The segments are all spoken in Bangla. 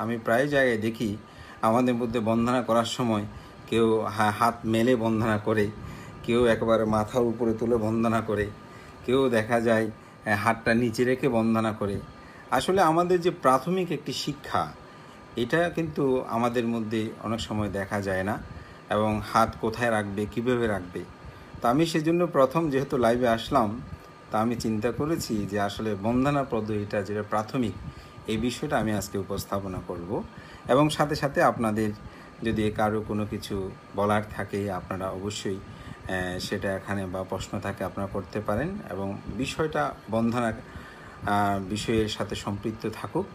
আমি প্রায় জায়গায় দেখি আমাদের মধ্যে বন্দনা করার সময় কেউ হাত মেলে বন্দনা করে, কেউ একেবারে মাথার উপরে তুলে বন্দনা করে, কেউ দেখা যায় হাতটা নিচে রেখে বন্দনা করে। আসলে আমাদের যে প্রাথমিক একটি শিক্ষা, এটা কিন্তু আমাদের মধ্যে অনেক সময় দেখা যায় না, এবং হাত কোথায় রাখবে, কীভাবে রাখবে। তো আমি সেজন্য প্রথম যেহেতু লাইভে আসলাম, তা আমি চিন্তা করেছি যে আসলে বন্দনা পদ্ধতিটা যেটা প্রাথমিক, এই বিষয়টা আমি আজকে উপস্থাপনা করব, এবং সাথে সাথে আপনাদের যদি কারো কোনো কিছু বলার থাকে আপনারা অবশ্যই সেটা এখানে বা প্রশ্ন থাকে আপনারা করতে পারেন, এবং বিষয়টা বন্দনা বিষয়ের সাথে সম্পৃক্ত থাকুক।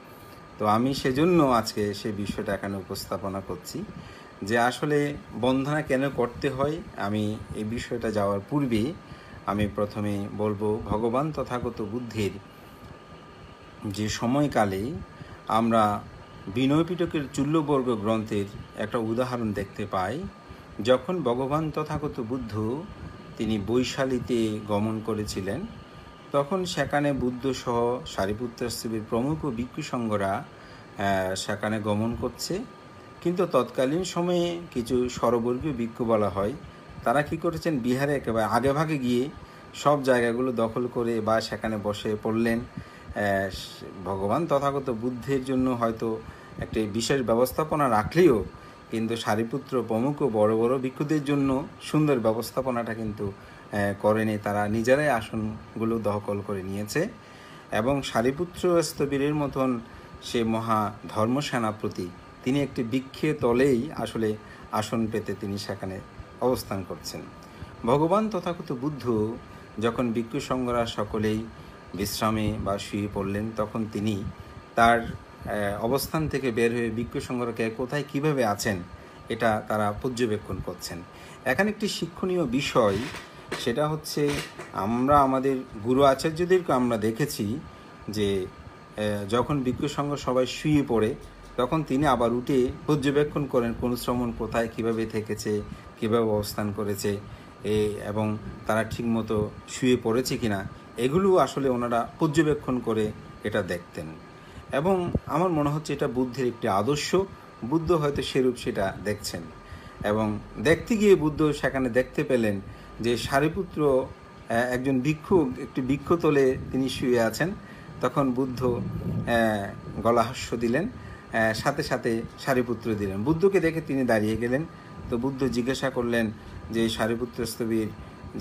তো আমি সেজন্য আজকে সেই বিষয়টা এখানে উপস্থাপনা করছি যে আসলে বন্দনা কেন করতে হয়। আমি এই বিষয়টা যাওয়ার পূর্বে আমি প্রথমে বলবো ভগবান তথাগত বুদ্ধের যে সময়কালে আমরা বিনয় পিটকের চূল্যবর্গ গ্রন্থের একটা উদাহরণ দেখতে পাই। যখন ভগবান তথাগত বুদ্ধ তিনি বৈশালীতে গমন করেছিলেন, তখন সেখানে বুদ্ধসহ সারিপুত্রাশ্রমের প্রমুখ ভিক্ষু সংঘরা সেখানে গমন করছে। কিন্তু তৎকালীন সময়ে কিছু স্বরবর্গীয় ভিক্ষু বলা হয়, তারা কি করেছেন, বিহারে একেবারে আগেভাগে গিয়ে সব জায়গাগুলো দখল করে বা সেখানে বসে পড়লেন। ভগবান তথাগত বুদ্ধের জন্য হয়তো একটি বিশেষ ব্যবস্থাপনা রাখলেও কিন্তু সারিপুত্র প্রমুখ বড় বড় ভিক্ষুদের জন্য সুন্দর ব্যবস্থাপনাটা কিন্তু করেনি। তারা নিজেরাই আসনগুলো দখল করে নিয়েছে, এবং সারিপুত্র স্থবিরের মতন সে মহা ধর্মসেনাপতি, তিনি একটি বৃক্ষের তলেই আসলে আসন পেতে তিনি সেখানে অবস্থান করছেন। ভগবান তথাগত বুদ্ধ যখন ভিক্ষু সংঘরা সকলেই বিশ্রামে বা শুয়ে পড়লেন, তখন তিনি তার অবস্থান থেকে বের হয়ে ভিক্ষু সংঘরাকে কোথায় কিভাবে আছেন এটা তারা পর্যবেক্ষণ করছেন। এখানে একটি শিক্ষণীয় বিষয়, সেটা হচ্ছে আমরা আমাদের গুরু আচার্যদেরকে আমরা দেখেছি যে যখন ভিক্ষু সংঘ সবাই শুয়ে পড়ে, তখন তিনি আবার উঠে পর্যবেক্ষণ করেন কোন শ্রমণ কোথায় কিভাবে থেকেছে, কিভাবে অবস্থান করেছে, এবং তারা ঠিকমতো শুয়ে পড়েছে কিনা, এগুলো আসলে ওনারা পর্যবেক্ষণ করে এটা দেখতেন। এবং আমার মনে হচ্ছে এটা বুদ্ধের একটি আদর্শ। বুদ্ধ হয়তো সেরূপ সেটা দেখছেন, এবং দেখতে গিয়ে বুদ্ধ সেখানে দেখতে পেলেন যে সারিপুত্র একজন ভিক্ষু একটি বৃক্ষতলে তিনি শুয়ে আছেন। তখন বুদ্ধ গলাহাস্য দিলেন, সাথে সাথে সারিপুত্র দিলেন। বুদ্ধকে দেখে তিনি দাঁড়িয়ে গেলেন। তো বুদ্ধ জিজ্ঞাসা করলেন যে সারিপুত্র স্থবির,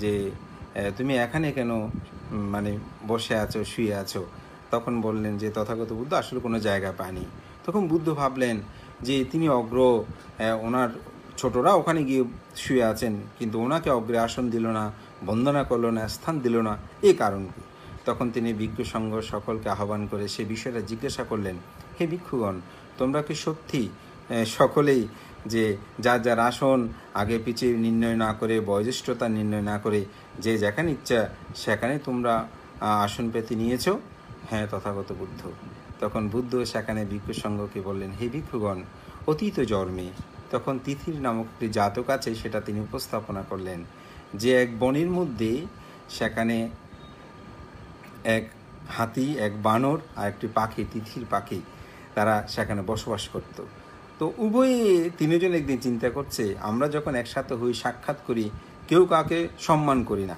যে তুমি এখানে কেন বসে আছো, শুয়ে আছো? তখন বললেন যে তথাগত বুদ্ধ আসলে কোনো জায়গা পায়নি। তখন বুদ্ধ ভাবলেন যে তিনি অগ্র, ওনার ছোটরা ওখানে গিয়ে শুয়ে আছেন, কিন্তু ওনাকে অগ্রে আসন দিল না, বন্দনা করলো না, স্থান দিল না, এই কারণ কি? তখন তিনি ভিক্ষু সংঘ সকলকে আহ্বান করে সে বিষয়টা জিজ্ঞাসা করলেন, হে ভিক্ষুগণ, তোমরা কি সত্যি সকলেই যে যার যার আসন আগে পিছিয়ে নির্ণয় না করে, বয়োজ্যেষ্ঠতা নির্ণয় না করে, যে যেখানে ইচ্ছা সেখানে তোমরা আসন পেতে নিয়েছ? হ্যাঁ, তথাগত বুদ্ধ। তখন বুদ্ধ সেখানে ভিক্ষু সংঘকে বললেন, হে ভিক্ষুগণ, অতীত জন্মে তখন তিথির নামক একটি জাতক আছে, সেটা তিনি উপস্থাপনা করলেন যে এক বনের মধ্যে সেখানে এক হাতি, এক বানর আর একটি পাখি, তিথির পাখি, তারা সেখানে বসবাস করত। তো উভয়ে তিনজন একদিন চিন্তা করছে, আমরা যখন একসাথে হই, সাক্ষাৎ করি, কেউ কাউকে সম্মান করি না,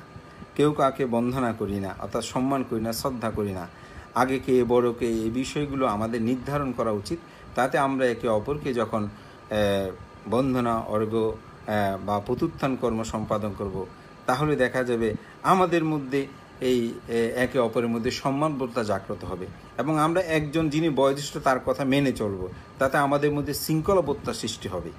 কেউ কাউকে বন্দনা করি না, অর্থাৎ সম্মান করি না, শ্রদ্ধা করি না। আগে কে বড় কে, এই বিষয়গুলো আমাদের নির্ধারণ করা উচিত। তাতে আমরা একে অপরকে যখন বন্দনা, অর্ঘ্য বা প্রত্যুত্থান কর্ম সম্পাদন করব, তাহলে দেখা যাবে আমাদের মধ্যে এই একে অপরের মধ্যে সম্মানবোধটা জাগ্রত হবে, এবং আমরা একজন যিনি বয়োজ্যেষ্ঠ তার কথা মেনে চলব, তাতে আমাদের মধ্যে শৃঙ্খলাবোধটা সৃষ্টি হবে।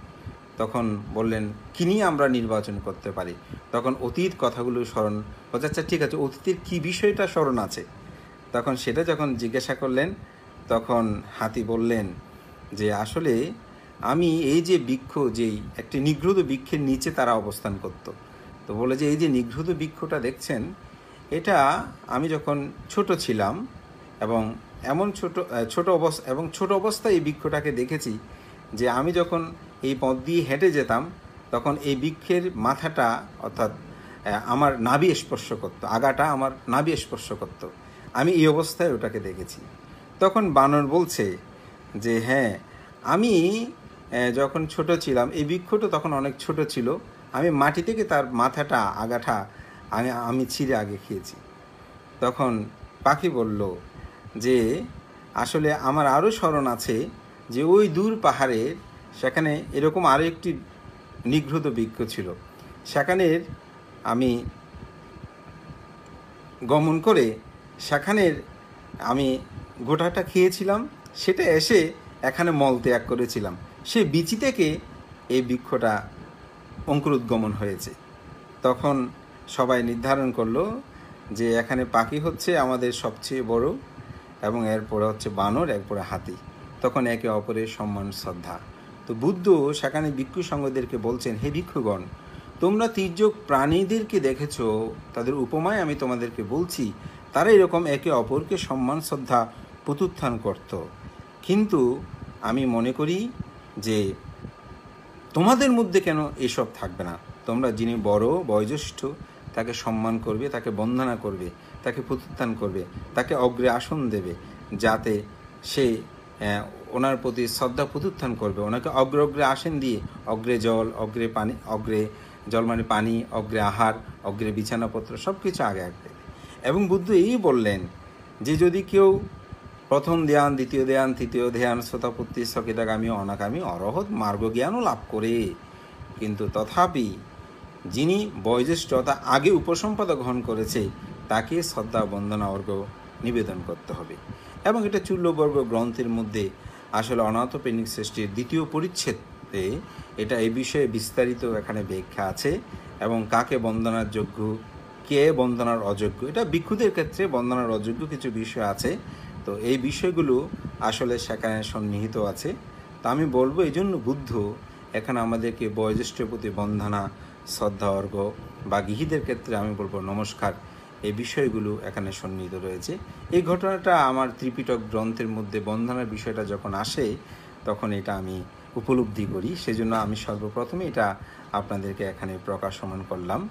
তখন বললেন, কি নিয়ে আমরা নির্বাচন করতে পারি? তখন অতীত কথাগুলো স্মরণ বলছে, আচ্ছা ঠিক আছে, অতীতের কী বিষয়টা স্মরণ আছে? তখন সেটা যখন জিজ্ঞাসা করলেন, তখন হাতি বললেন যে আসলে আমি এই যে বৃক্ষ, যেই একটি নিগৃহীত বৃক্ষের নিচে তারা অবস্থান করত, তো বলে যে এই যে নিগৃহীত বৃক্ষটা দেখছেন, এটা আমি যখন ছোট ছিলাম এবং ছোট অবস্থায় এই বৃক্ষটাকে দেখেছি, যে আমি যখন এই পথ দিয়ে হেঁটে যেতাম, তখন এই বৃক্ষের মাথাটা অর্থাৎ আমার নাভি স্পর্শ করত, আগাটা আমার নাভি স্পর্শ করত, আমি এই অবস্থায় ওটাকে দেখেছি। তখন বানর বলছে যে হ্যাঁ, আমি যখন ছোট ছিলাম, এই বৃক্ষটা তখন অনেক ছোট ছিল, আমি মাটি থেকে তার মাথাটা আগাটা আমি ছিঁড়ে আগে খেয়েছি। তখন পাখি বলল যে আসলে আমার আরও স্মরণ আছে যে ওই দূর পাহাড়ের সেখানে এরকম আরও একটি নিঘ্রত বৃক্ষ ছিল, সেখানের আমি গমন করে সেখানের আমি গোটাটা খেয়েছিলাম, সেটা এসে এখানে মল ত্যাগ করেছিলাম, সে বিচি থেকে এই বৃক্ষটা অঙ্কুরোদ্গমন হয়েছে। তখন সবাই নির্ধারণ করলো যে এখানে পাখি হচ্ছে আমাদের সবচেয়ে বড়, এবং এরপরে হচ্ছে বানর, এরপরে হাতি। তখন একে অপরের সম্মান শ্রদ্ধা। তো বুদ্ধ সেখানে ভিক্ষু সঙ্গদেরকে বলছেন, হে ভিক্ষুগণ, তোমরা তির্যক প্রাণীদেরকে দেখেছ, তাদের উপমায় আমি তোমাদেরকে বলছি, তারা এরকম একে অপরকে সম্মান শ্রদ্ধা প্রত্যুত্থান করত। কিন্তু আমি মনে করি যে তোমাদের মধ্যে কেন এসব থাকবে না? তোমরা যিনি বড় বয়োজ্যেষ্ঠ তাকে সম্মান করবে, তাকে বন্দনা করবে, তাকে প্রত্যুত্থান করবে, তাকে অগ্রে আসন দেবে, যাতে সে ওনার প্রতি শ্রদ্ধা প্রত্যুত্থান করবে, ওনাকে অগ্রে আসন দিয়ে অগ্রে জল, অগ্রে পানি, অগ্রে জল মানে পানি, অগ্রে আহার, অগ্রে বিছানাপত্র সব কিছু আগে আগে। এবং বুদ্ধ এই বললেন যে যদি কেউ প্রথম ধ্যান, দ্বিতীয় ধ্যান, তৃতীয় ধ্যান, শ্রোতাপত্তি, স্থগিতাগামী, অনাগামী, অরহৎ মার্গজ্ঞানও লাভ করে, কিন্তু তথাপি যিনি বয়োজ্যেষ্ঠ তা আগে উপসম্পদা গ্রহণ করেছে তাকে শ্রদ্ধা বন্দনা অর্ঘ্য নিবেদন করতে হবে। এবং এটা চূল্যবর্গ গ্রন্থের মধ্যে আসলে অনাথপ্রেমিক সৃষ্টির 2য় পরিচ্ছেদে এটা এই বিষয়ে বিস্তারিত এখানে ব্যাখ্যা আছে, এবং কাকে বন্দনার যোগ্য, কে বন্দনার অযোগ্য, এটা ভিক্ষুদের ক্ষেত্রে বন্দনার অযোগ্য কিছু বিষয় আছে। তো এই বিষয়গুলো আসলে সেখানে সন্নিহিত আছে। তা আমি বলবো এই জন্য বুদ্ধ এখানে আমাদেরকে বয়োজ্যেষ্ঠের প্রতি বন্দনা, শ্রদ্ধা অর্ঘ্য, বা গৃহীদের ক্ষেত্রে আমি বলবো নমস্কার, এই বিষয়গুলো এখানে সন্নিহিত রয়েছে। এই ঘটনাটা আমার ত্রিপিটক গ্রন্থের মধ্যে বন্দনার বিষয়টা যখন আসে তখন এটা আমি উপলব্ধি করি, সেজন্য আমি সর্বপ্রথমে এটা আপনাদেরকে এখানে প্রকাশমান করলাম।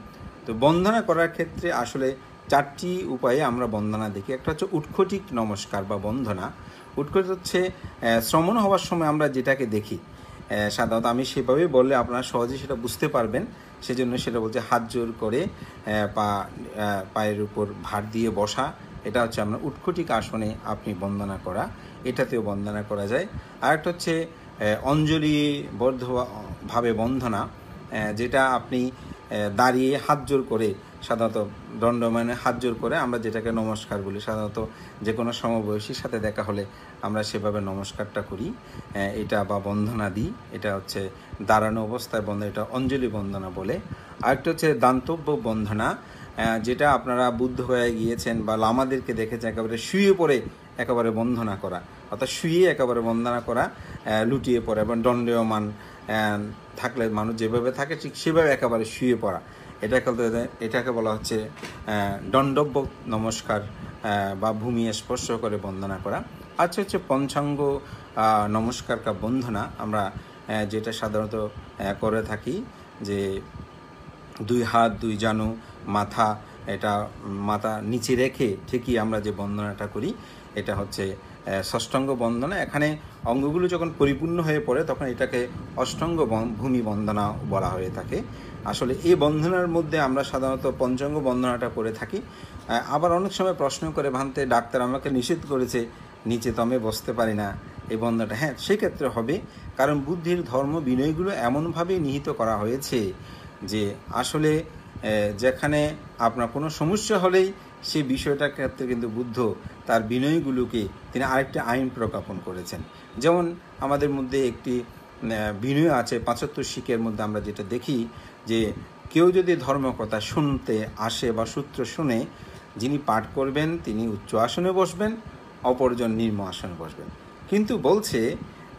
তো বন্দনা করার ক্ষেত্রে আসলে 4টি উপায়ে আমরা বন্দনা দেখি। একটা হচ্ছে উৎকটিক নমস্কার বা বন্দনা। উৎকট হচ্ছে শ্রমণ হওয়ার সময় আমরা যেটাকে দেখি, সাধারণত আমি সেভাবেই বললে আপনারা সহজেই সেটা বুঝতে পারবেন, সেজন্য সেটা বলছে হাত জোর করে পায়ের উপর ভার দিয়ে বসা, এটা হচ্ছে আমরা উৎকটিক আসনে আপনি বন্দনা করা, এটাতেও বন্দনা করা যায়। আরেকটা হচ্ছে অঞ্জলিবদ্ধভাবে বন্দনা, যেটা আপনি দাঁড়িয়ে হাত জোর করে, সাধারণত দণ্ডমানে হাত জোর করে আমরা যেটাকে নমস্কার বলি, সাধারণত যে কোনো সমবয়সীর সাথে দেখা হলে আমরা সেভাবে নমস্কারটা করি, এটা বা বন্দনা দিই, এটা হচ্ছে দাঁড়ানো অবস্থায় বন্দনা, এটা অঞ্জলি বন্দনা বলে। আরেকটা হচ্ছে দান্তব্য বন্দনা, যেটা আপনারা বুদ্ধ হয়ে গিয়েছেন বা লামাদেরকে দেখেছেন একেবারে শুয়ে পড়ে একেবারে বন্দনা করা, অর্থাৎ শুয়ে একেবারে বন্দনা করা, লুটিয়ে পড়ে এবং দণ্ডায়মান থাকলে মানুষ যেভাবে থাকে ঠিক সেভাবে একেবারে শুয়ে পড়া, এটাকে বলা হচ্ছে দণ্ডব্য নমস্কার বা ভূমি স্পর্শ করে বন্দনা করা। আচ্ছা হচ্ছে পঞ্চাঙ্গ নমস্কার কা বন্দনা, আমরা যেটা সাধারণত করে থাকি যে 2 হাত 2 জানু মাথা, এটা মাথা নিচে রেখে ঠিকই আমরা যে বন্দনাটা করি, এটা হচ্ছে ষষ্ঠাঙ্গ বন্দনা। এখানে অঙ্গগুলো যখন পরিপূর্ণ হয়ে পড়ে তখন এটাকে অষ্টাঙ্গ ভূমি বন্দনা বলা হয়ে থাকে। আসলে এই বন্দনার মধ্যে আমরা সাধারণত পঞ্চাঙ্গ বন্দনাটা করে থাকি। আবার অনেক সময় প্রশ্ন করে ভান্তে, ডাক্তার আমাকে নিষেধ করেছে, নিচে তো আমি বসতে পারি না, এই বন্দনাটা, হ্যাঁ সেক্ষেত্রে হবে, কারণ বুদ্ধির ধর্ম বিনয়গুলো এমনভাবে নিহিত করা হয়েছে যে আসলে যেখানে আপনার কোনো সমস্যা হলেই সেই বিষয়টার ক্ষেত্রে কিন্তু বুদ্ধ তার বিনয়গুলোকে তিনি আরেকটি আইন প্রজ্ঞাপন করেছেন। যেমন আমাদের মধ্যে একটি বিনয় আছে 75 শিখের মধ্যে, আমরা যেটা দেখি যে কেউ যদি ধর্মকথা শুনতে আসে বা সূত্র শুনে, যিনি পাঠ করবেন তিনি উচ্চ আসনে বসবেন, অপরজন নিম্ন আসনে বসবেন। কিন্তু বলছে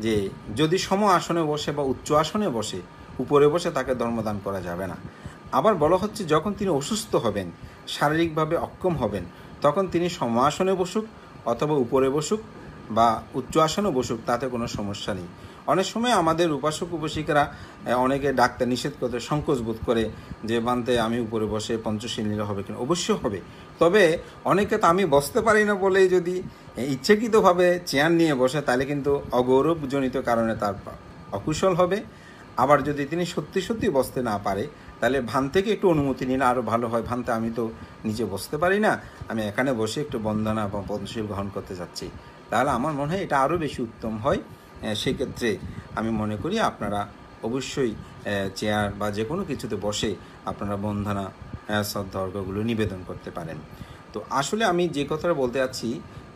যে যদি সম আসনে বসে বা উচ্চ আসনে বসে, উপরে বসে তাকে ধর্মদান করা যাবে না। আবার বলা হচ্ছে যখন তিনি অসুস্থ হবেন, শারীরিকভাবে অক্ষম হবেন, তখন তিনি সম আসনে বসুক অথবা উপরে বসুক, বা উচ্চ আসনে বসুক, তাতে কোনো সমস্যা নেই। অনেক সময় আমাদের উপাসক উপাসিকারা অনেকে ডাকতে নিষেধ করতে সংকোচ বোধ করে যে বানতে আমি উপরে বসে পঞ্চশীল নিলে হবে কিনা। অবশ্যই হবে, তবে অনেকে তো আমি বসতে পারি না বলেই যদি ইচ্ছাকৃতভাবে চেয়ার নিয়ে বসে, তাহলে কিন্তু অগৌরবজনিত কারণে তার অকুশল হবে। আবার যদি তিনি সত্যি সত্যি বসতে না পারে, তাহলে ভান থেকে একটু অনুমতি নিলে আরও ভালো হয়। ভানতে আমি তো নিচে বসতে পারি না, আমি এখানে বসে একটু বন্দনা বা পঞ্চশীল গ্রহণ করতে যাচ্ছি, তাহলে আমার মনে হয় এটা আরও বেশি উত্তম হয়। সেক্ষেত্রে আমি মনে করি আপনারা অবশ্যই চেয়ার বা যে কোনো কিছুতে বসে আপনারা বন্দনা শ্রদ্ধার্ঘ্যগুলো নিবেদন করতে পারেন। তো আসলে আমি যে কথাটা বলতে যাচ্ছি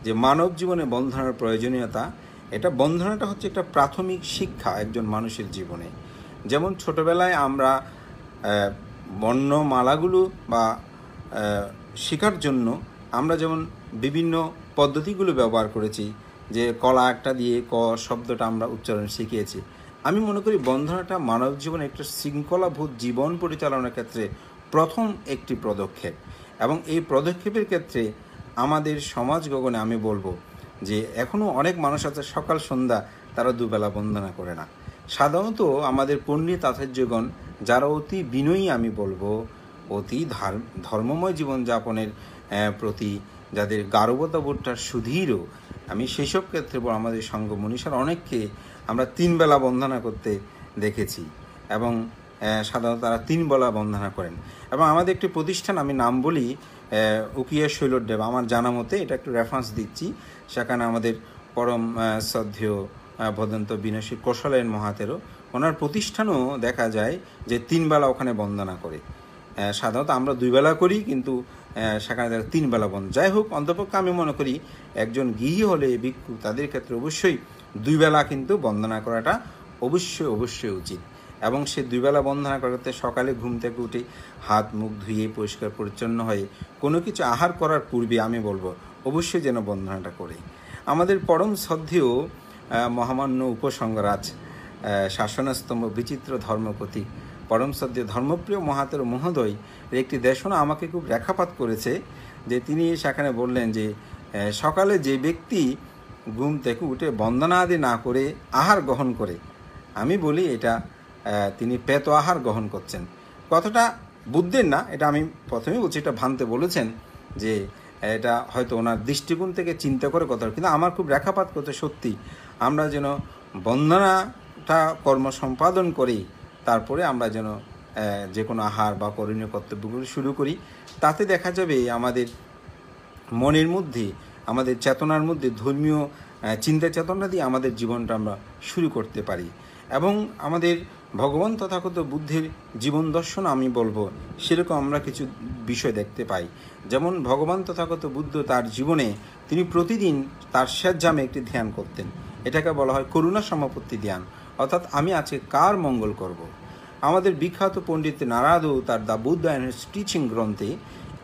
যে মানব জীবনে বন্দনার প্রয়োজনীয়তা, এটা বন্দনাটা হচ্ছে একটা প্রাথমিক শিক্ষা একজন মানুষের জীবনে। যেমন ছোটোবেলায় আমরা বর্ণমালাগুলো বা শেখার জন্য আমরা যেমন বিভিন্ন পদ্ধতিগুলো ব্যবহার করেছি, যে কলা একটা দিয়ে ক শব্দটা আমরা উচ্চারণ শিখিয়েছি। আমি মনে করি বন্দনাটা মানব জীবনে একটা শৃঙ্খলাভূত জীবন পরিচালনার ক্ষেত্রে প্রথম একটি পদক্ষেপ, এবং এই পদক্ষেপের ক্ষেত্রে আমাদের সমাজ গগনে আমি বলবো যে এখনও অনেক মানুষ আছে সকাল সন্ধ্যা তারা দুবেলা বন্দনা করে না। সাধারণত আমাদের পণ্ডিত আচার্যগণ যারা অতি বিনয়ী, আমি বলবো অতি ধর্মময় জীবনযাপনের প্রতি যাদের গারবতাবোধটার সুধীরও, আমি সেসব ক্ষেত্রে আমাদের সঙ্গ মনীষার অনেককে আমরা 3 বেলা বন্দনা করতে দেখেছি, এবং সাধারণত তারা 3 বেলা বন্দনা করেন। এবং আমাদের একটি প্রতিষ্ঠান, আমি নাম বলি, উকিয়া শৈলদেব, আমার জানা মতে এটা একটু রেফারেন্স দিচ্ছি, সেখানে আমাদের পরম শ্রদ্ধেয় ভদন্ত বিনশী কৌশলেন মহাতেরও ওনার প্রতিষ্ঠানও দেখা যায় যে 3 বেলা ওখানে বন্দনা করে। সাধারণত আমরা 2 বেলা করি, কিন্তু সেখানে তারা 3 বেলা বন্দনা। যাই হোক, অন্তপক্ষে আমি মনে করি একজন গৃহী হলে ভিক্ষু তাদের ক্ষেত্রে অবশ্যই 2 বেলা কিন্তু বন্দনা করাটা অবশ্যই উচিত। এবং সে 2 বেলা বন্দনা করতে সকালে ঘুম থেকে উঠে হাত মুখ ধুয়ে পরিষ্কার পরিচ্ছন্ন হয়ে কোনো কিছু আহার করার পূর্বে আমি বলবো অবশ্যই যেন বন্দনাটা করে। আমাদের পরম শ্রদ্ধেয় মহামান্য উপসংগরাজ, শাসনস্তম্ভ, বিচিত্র ধর্মপতি, পরম শ্রদ্ধেয় ধর্মপ্রিয় মহাতের মহোদয় একটি দেশনা আমাকে খুব রেখাপাত করেছে, যে তিনি সেখানে বললেন যে সকালে যে ব্যক্তি ঘুম থেকে উঠে বন্দনা আদি না করে আহার গ্রহণ করে, আমি বলি এটা তিনি পেত আহার গ্রহণ করছেন। কতটা বুদ্ধের না, এটা আমি প্রথমেই বলছি, এটা ভানতে বলেছেন যে এটা হয়তো ওনার দৃষ্টিকোণ থেকে চিন্তা করে কথা, কিন্তু আমার খুব রেখাপাত করতে সত্যি আমরা যেন বন্দনাটা কর্ম সম্পাদন করি, তারপরে আমরা যেন যে কোনো আহার বা করণীয় কর্তব্যগুলো শুরু করি। তাতে দেখা যাবে আমাদের মনের মধ্যে, আমাদের চেতনার মধ্যে ধর্মীয় চিন্তা চেতনা দিয়ে আমাদের জীবনটা আমরা শুরু করতে পারি। এবং আমাদের ভগবান তথাগত বুদ্ধের জীবন দর্শন আমি বলবো সেরকম আমরা কিছু বিষয় দেখতে পাই। যেমন ভগবান তথাগত বুদ্ধ তার জীবনে তিনি প্রতিদিন তার স্বেচ্ছামে একটি ধ্যান করতেন, এটাকে বলা হয় করুণা সমাপত্তি ধ্যান, অর্থাৎ আমি আজকে কার মঙ্গল করব। আমাদের বিখ্যাত পণ্ডিত নারাদও তার the Buddha and his teaching গ্রন্থে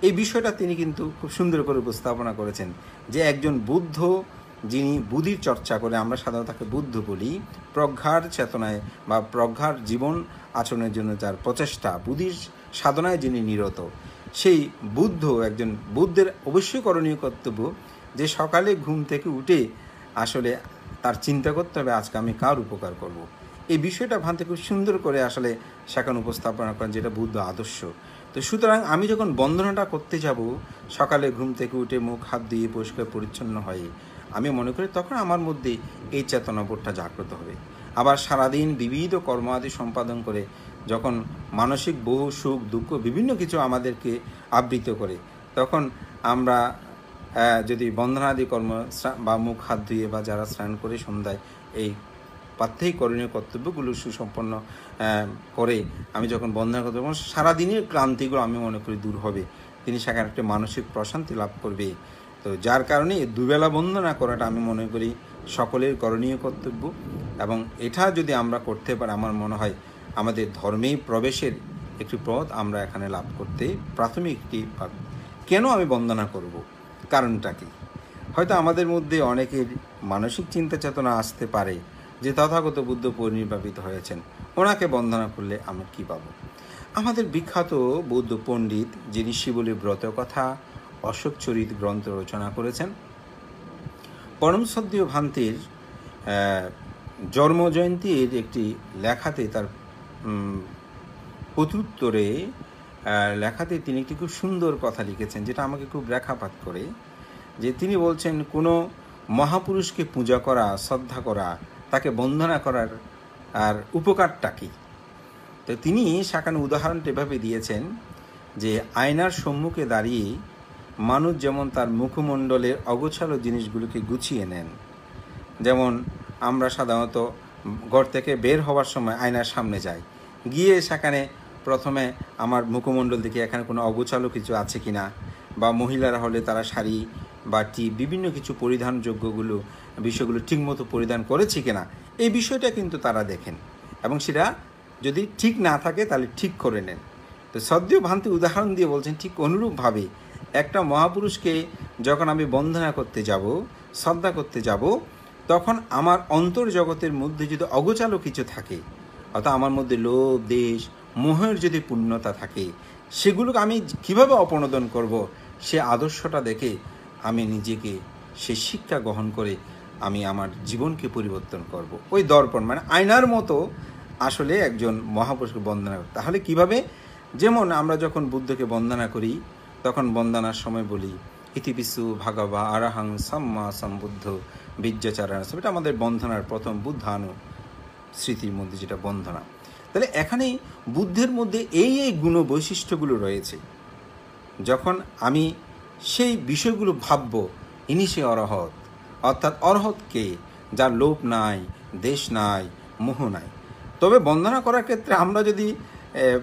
এই বিষয়টা তিনি কিন্তু খুব সুন্দর করে উপস্থাপনা করেছেন, যে একজন বুদ্ধ যিনি বুদ্ধির চর্চা করে, আমরা সাধারণত তাকে বুদ্ধ বলি, প্রজ্ঞার চেতনায় বা প্রজ্ঞার জীবন আচরণের জন্য যার প্রচেষ্টা, বুদ্ধির সাধনায় যিনি নিরত, সেই বুদ্ধ একজন বুদ্ধের অবশ্যই করণীয় কর্তব্য যে সকালে ঘুম থেকে উঠে আসলে তার চিন্তা করতে হবে আজকে আমি কার উপকার করব। এই বিষয়টা ভানতে খুব সুন্দর করে আসলে সেখানে উপস্থাপনা করেন, যেটা বুদ্ধ আদর্শ। তো সুতরাং আমি যখন বন্দনাটা করতে যাব সকালে ঘুম থেকে উঠে মুখ হাত দিয়ে পরিষ্কার পরিচ্ছন্ন হয়ে, আমি মনে করি তখন আমার মধ্যে এই চেতনাবোধটা জাগ্রত হবে। আবার সারাদিন বিবিধ কর্ম আদি সম্পাদন করে যখন মানসিক বহু সুখ দুঃখ বিভিন্ন কিছু আমাদেরকে আবৃত করে, তখন আমরা যদি বন্দনাদি কর্ম বা মুখ হাত ধুয়ে বা যারা স্নান করে সন্ধ্যায় এই প্রাত্যহিক করণীয় কর্তব্যগুলো সুসম্পন্ন করে আমি যখন বন্দনা করতে পারবো, সারাদিনের ক্লান্তিগুলো আমি মনে করি দূর হবে, তিনি সেখানে একটা মানসিক প্রশান্তি লাভ করবে। তো যার কারণে দুবেলা বন্দনা করাটা আমি মনে করি সকলের করণীয় কর্তব্য, এবং এটা যদি আমরা করতে পারি আমার মনে হয় আমাদের ধর্মে প্রবেশের একটি পথ আমরা এখানে লাভ করতে প্রাথমিক একটি। কেন আমি বন্দনা করব, কারণটা কি? হয়তো আমাদের মধ্যে অনেকের মানসিক চিন্তা চেতনা আসতে পারে যে তথাগত বুদ্ধ পরিনির্বাপিত হয়েছেন, ওনাকে বন্দনা করলে আমরা কী পাবো? আমাদের বিখ্যাত বৌদ্ধ পণ্ডিত যিনি শিবলীর ব্রত কথা অশোক চরিত গ্রন্থ রচনা করেছেন, পরম শ্রদ্ধেয় ভান্তির জন্মজয়ন্তীর একটি লেখাতে তার প্রত্যুত্তরে লেখাতে তিনি একটি খুব সুন্দর কথা লিখেছেন, যেটা আমাকে খুব রেখাপাত করে। যে তিনি বলছেন, কোনো মহাপুরুষকে পূজা করা, শ্রদ্ধা করা, তাকে বন্দনা করার আর উপকারটা কী? তো তিনি সেখানে উদাহরণটা এভাবে দিয়েছেন যে আয়নার সম্মুখে দাঁড়িয়ে মানুষ যেমন তার মুখমণ্ডলের অগোছালো জিনিসগুলোকে গুছিয়ে নেন, যেমন আমরা সাধারণত ঘর থেকে বের হওয়ার সময় আয়নার সামনে যাই, গিয়ে সেখানে প্রথমে আমার মুখমণ্ডল দেখি এখানে কোনো অগোছালো কিছু আছে কিনা, বা মহিলারা হলে তারা শাড়ি বা বিভিন্ন কিছু পরিধানযোগ্যগুলো বিষয়গুলো ঠিকমতো পরিধান করেছে কিনা, এই বিষয়টা কিন্তু তারা দেখেন, এবং সেটা যদি ঠিক না থাকে তাহলে ঠিক করে নেন। তো শ্রদ্ধেয় ভান্তি উদাহরণ দিয়ে বলছেন, ঠিক অনুরূপভাবে একটা মহাপুরুষকে যখন আমি বন্দনা করতে যাব, শ্রদ্ধা করতে যাব, তখন আমার অন্তর্জগতের মধ্যে যদি অগোছালো কিছু থাকে, অর্থাৎ আমার মধ্যে লোভ, দেশ, মোহের যদি পূর্ণতা থাকে, সেগুলোকে আমি কীভাবে অপনোদন করব, সে আদর্শটা দেখে আমি নিজেকে সে শিক্ষা গ্রহণ করে আমি আমার জীবনকে পরিবর্তন করব। ওই দর্পণ মানে আয়নার মতো আসলে একজন মহাপুরুষকে বন্দনা করতে। তাহলে কিভাবে? যেমন আমরা যখন বুদ্ধকে বন্দনা করি, তখন বন্দনার সময় বলি ইতিপিসু ভাগবা আরাহাং সাম্মা সম্বুদ্ধ বিদ্যাচারণ, এটা আমাদের বন্দনার প্রথম বুদ্ধানু স্মৃতির মধ্যে যেটা বন্দনা। তাহলে এখানেই বুদ্ধের মধ্যে এই গুণ বৈশিষ্ট্যগুলো রয়েছে। যখন আমি সেই বিষয়গুলো ভাবব, ইনি সে অরহৎ, অর্থাৎ অরহৎ কে? যার লোভ নাই, দেশ নাই, মোহ নাই। তবে বন্দনা করার ক্ষেত্রে আমরা যদি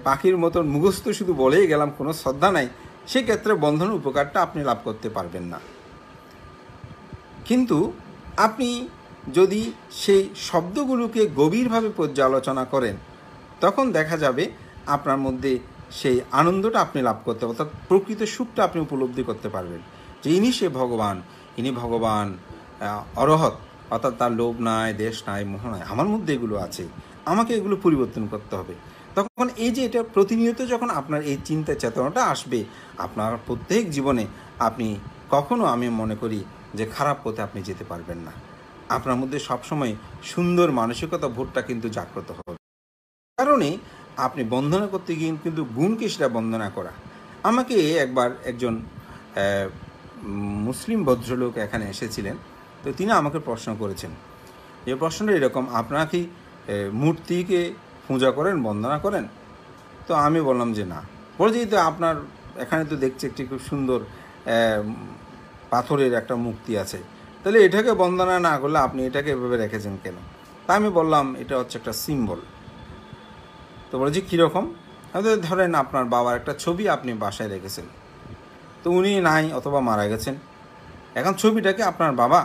পাখির মতন মুখস্থ শুধু বলেই গেলাম, কোনো শ্রদ্ধা নাই, সেক্ষেত্রে বন্ধনের উপকারটা আপনি লাভ করতে পারবেন না। কিন্তু আপনি যদি সেই শব্দগুলোকে গভীরভাবে পর্যালোচনা করেন, তখন দেখা যাবে আপনার মধ্যে সেই আনন্দটা আপনি লাভ করতে পারবেন, অর্থাৎ প্রকৃত সুখটা আপনি উপলব্ধি করতে পারবেন যে ইনি সে ভগবান, ইনি ভগবান অরহৎ, অর্থাৎ তার লোভ নাই, দেশ নাই, মোহ নাই, আমার মধ্যে এগুলো আছে, আমাকে এগুলো পরিবর্তন করতে হবে। তখন এই যে এটা প্রতিনিয়ত যখন আপনার এই চিন্তা চেতনাটা আসবে, আপনার প্রত্যেক জীবনে আপনি কখনো, আমি মনে করি যে খারাপ পথে আপনি যেতে পারবেন না। আপনার মধ্যে সবসময় সুন্দর মানসিকতা ভোটটা কিন্তু জাগ্রত হবে। কারণে আপনি বন্দনা করতে গিয়ে কিন্তু গুণকে সেটা বন্দনা করা। আমাকে একবার একজন মুসলিম ভদ্রলোক এখানে এসেছিলেন, তো তিনি আমাকে প্রশ্ন করেছেন, যে প্রশ্নটা এরকম, আপনারা কি মূর্তিকে পূজা করেন, বন্দনা করেন? তো আমি বললাম যে না। বলছি তো আপনার এখানে তো দেখছি একটি খুব সুন্দর পাথরের একটা মূর্তি আছে, তাহলে এটাকে বন্দনা না করলে আপনি এটাকে এভাবে রেখেছেন কেন? তা আমি বললাম এটা হচ্ছে একটা সিম্বল। তো বলেছি কীরকম? ধরেন আপনার বাবার একটা ছবি আপনি বাসায় রেখেছেন, তো উনি নাই অথবা মারা গেছেন, এখন ছবিটাকে আপনার বাবা?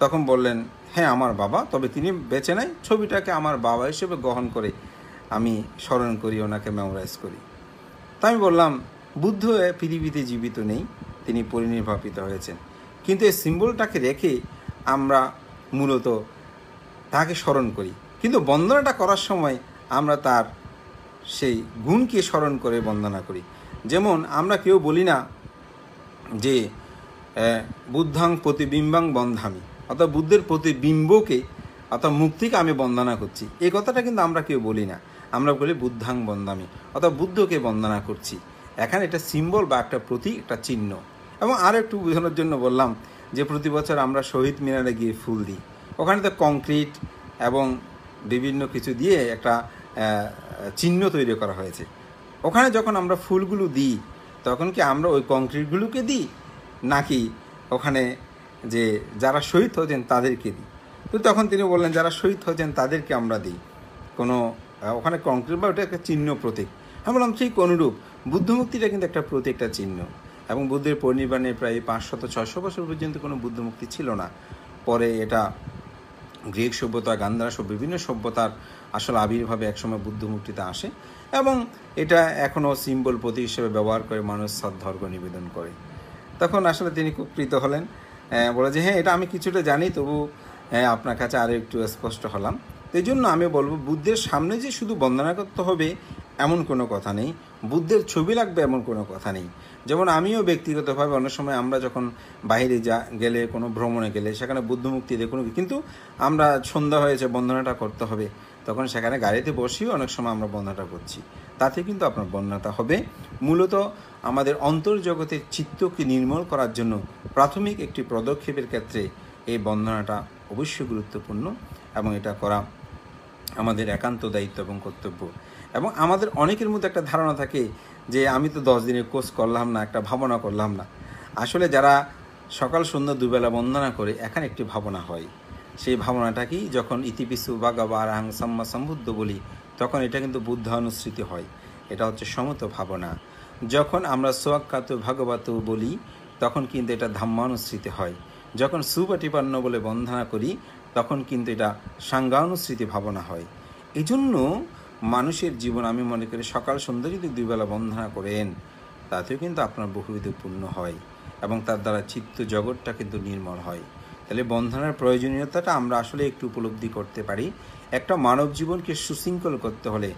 তখন বললেন হ্যাঁ আমার বাবা, তবে তিনি বেঁচে নাই, ছবিটাকে আমার বাবা হিসেবে গ্রহণ করে আমি স্মরণ করি, ওনাকে মেমোরাইজ করি। তা আমি বললাম বুদ্ধ পৃথিবীতে জীবিত নেই, তিনি পরিনির্বাপিত হয়েছেন, কিন্তু এই সিম্বলটাকে রেখে আমরা মূলত তাকে স্মরণ করি, কিন্তু বন্দনাটা করার সময় আমরা তার সেই গুণকে স্মরণ করে বন্দনা করি। যেমন আমরা কেউ বলি না যে বুদ্ধাং প্রতিবিম্বাং বন্ধামি, অর্থাৎ বুদ্ধের প্রতিবিম্বকে অর্থাৎ মুক্তিকে আমি বন্দনা করছি, এই কথাটা কিন্তু আমরা কেউ বলি না। আমরা বলি বুদ্ধাং বন্দামি, অর্থাৎ বুদ্ধকে বন্দনা করছি। এখানে এটা সিম্বল বা একটা প্রতীক, একটা চিহ্ন। এবং আর একটু বোঝানোর জন্য বললাম যে প্রতি বছর আমরা শহীদ মিনারে গিয়ে ফুল দিই, ওখানে তো কংক্রিট এবং বিভিন্ন কিছু দিয়ে একটা চিহ্ন তৈরি করা হয়েছে। ওখানে যখন আমরা ফুলগুলো দিই, তখন কি আমরা ওই কংক্রিটগুলোকে দিই, নাকি ওখানে যে যারা শহীদ হয়েছেন তাদেরকে দিই? তো তখন তিনি বললেন যারা শহীদ হয়েছেন তাদেরকে আমরা দিই, কোনো ওখানে কংক্রিট বা ওটা একটা চিহ্ন, প্রতীক। আমি বললাম ঠিক অনুরূপ বুদ্ধমুক্তিটা কিন্তু একটা প্রতীক, একটা চিহ্ন। এবং বুদ্ধের পরিনির্বাণে প্রায় 500-600 বছর পর্যন্ত কোনো বুদ্ধমুক্তি ছিল না। পরে এটা গ্রিক সভ্যতা, গান্ধার বিভিন্ন সভ্যতার আসলে আবির্ভাবে একসময় বুদ্ধমুক্তিতে আসে, এবং এটা এখনও সিম্বল প্রতীক হিসেবে ব্যবহার করে মানুষ শ্রদ্ধার্ঘ নিবেদন করে। তখন আসলে তিনি খুব প্রীত হলেন, বলে যে হ্যাঁ এটা আমি কিছুটা জানি, তবু আপনার কাছে আরও একটু স্পষ্ট হলাম। এই জন্য আমি বলবো বুদ্ধের সামনে যে শুধু বন্দনা করতে হবে এমন কোনো কথা নেই, বুদ্ধের ছবি লাগবে এমন কোনো কথা নেই। যেমন আমিও ব্যক্তিগতভাবে অনেক সময় আমরা যখন বাইরে গেলে, কোনো ভ্রমণে গেলে, সেখানে বুদ্ধমুক্তি দেখুন, কিন্তু আমরা সন্ধ্যা হয়েছে, বন্দনাটা করতে হবে, তখন সেখানে গাড়িতে বসেও অনেক সময় আমরা বন্দনাটা করছি, তাতে কিন্তু আপনার বন্দনাটা হবে। মূলত আমাদের অন্তর্জগতের চিত্তকে নির্মল করার জন্য প্রাথমিক একটি পদক্ষেপের ক্ষেত্রে এই বন্দনাটা অবশ্যই গুরুত্বপূর্ণ, এবং এটা করা আমাদের একান্ত দায়িত্ব এবং কর্তব্য। এবং আমাদের অনেকের মধ্যে একটা ধারণা থাকে যে আমি তো 10 দিনের কোর্স করলাম না, একটা ভাবনা করলাম না। আসলে যারা সকাল সন্ধ্যা দুবেলা বন্দনা করে, এখানে একটি ভাবনা হয়। সেই ভাবনাটা কি, যখন ইতিপিসু বাগাবা আরাহাং সাম্মা সম্বুদ্ধ বলি, তখন এটা কিন্তু বুদ্ধ অনুসৃতি হয়। এটা হচ্ছে সমত ভাবনা। যখন আমরা সোয়াক্কাত ভাগবত বলি, তখন কিন্তু এটা ধাম্মানুসৃতি হয়। যখন সুপাটিপান্ন বলে বন্দনা করি, তখন কিন্তু এটা সাঙ্গানুসৃতি ভাবনা হয়। এই জন্য মানুষের জীবন, আমি মনে করি সকাল সন্ধ্যা যদি 2 বেলা বন্দনা করেন, তাতেও কিন্তু আপনার বহুবিধ পূর্ণ হয়, এবং তার দ্বারা চিত্ত জগৎটা কিন্তু নির্মল হয়। তাহলে বন্দনার প্রয়োজনীয়তাটা আমরা আসলে একটু উপলব্ধি করতে পারি। একটা মানব জীবনকে সুশৃঙ্খল করতে হলে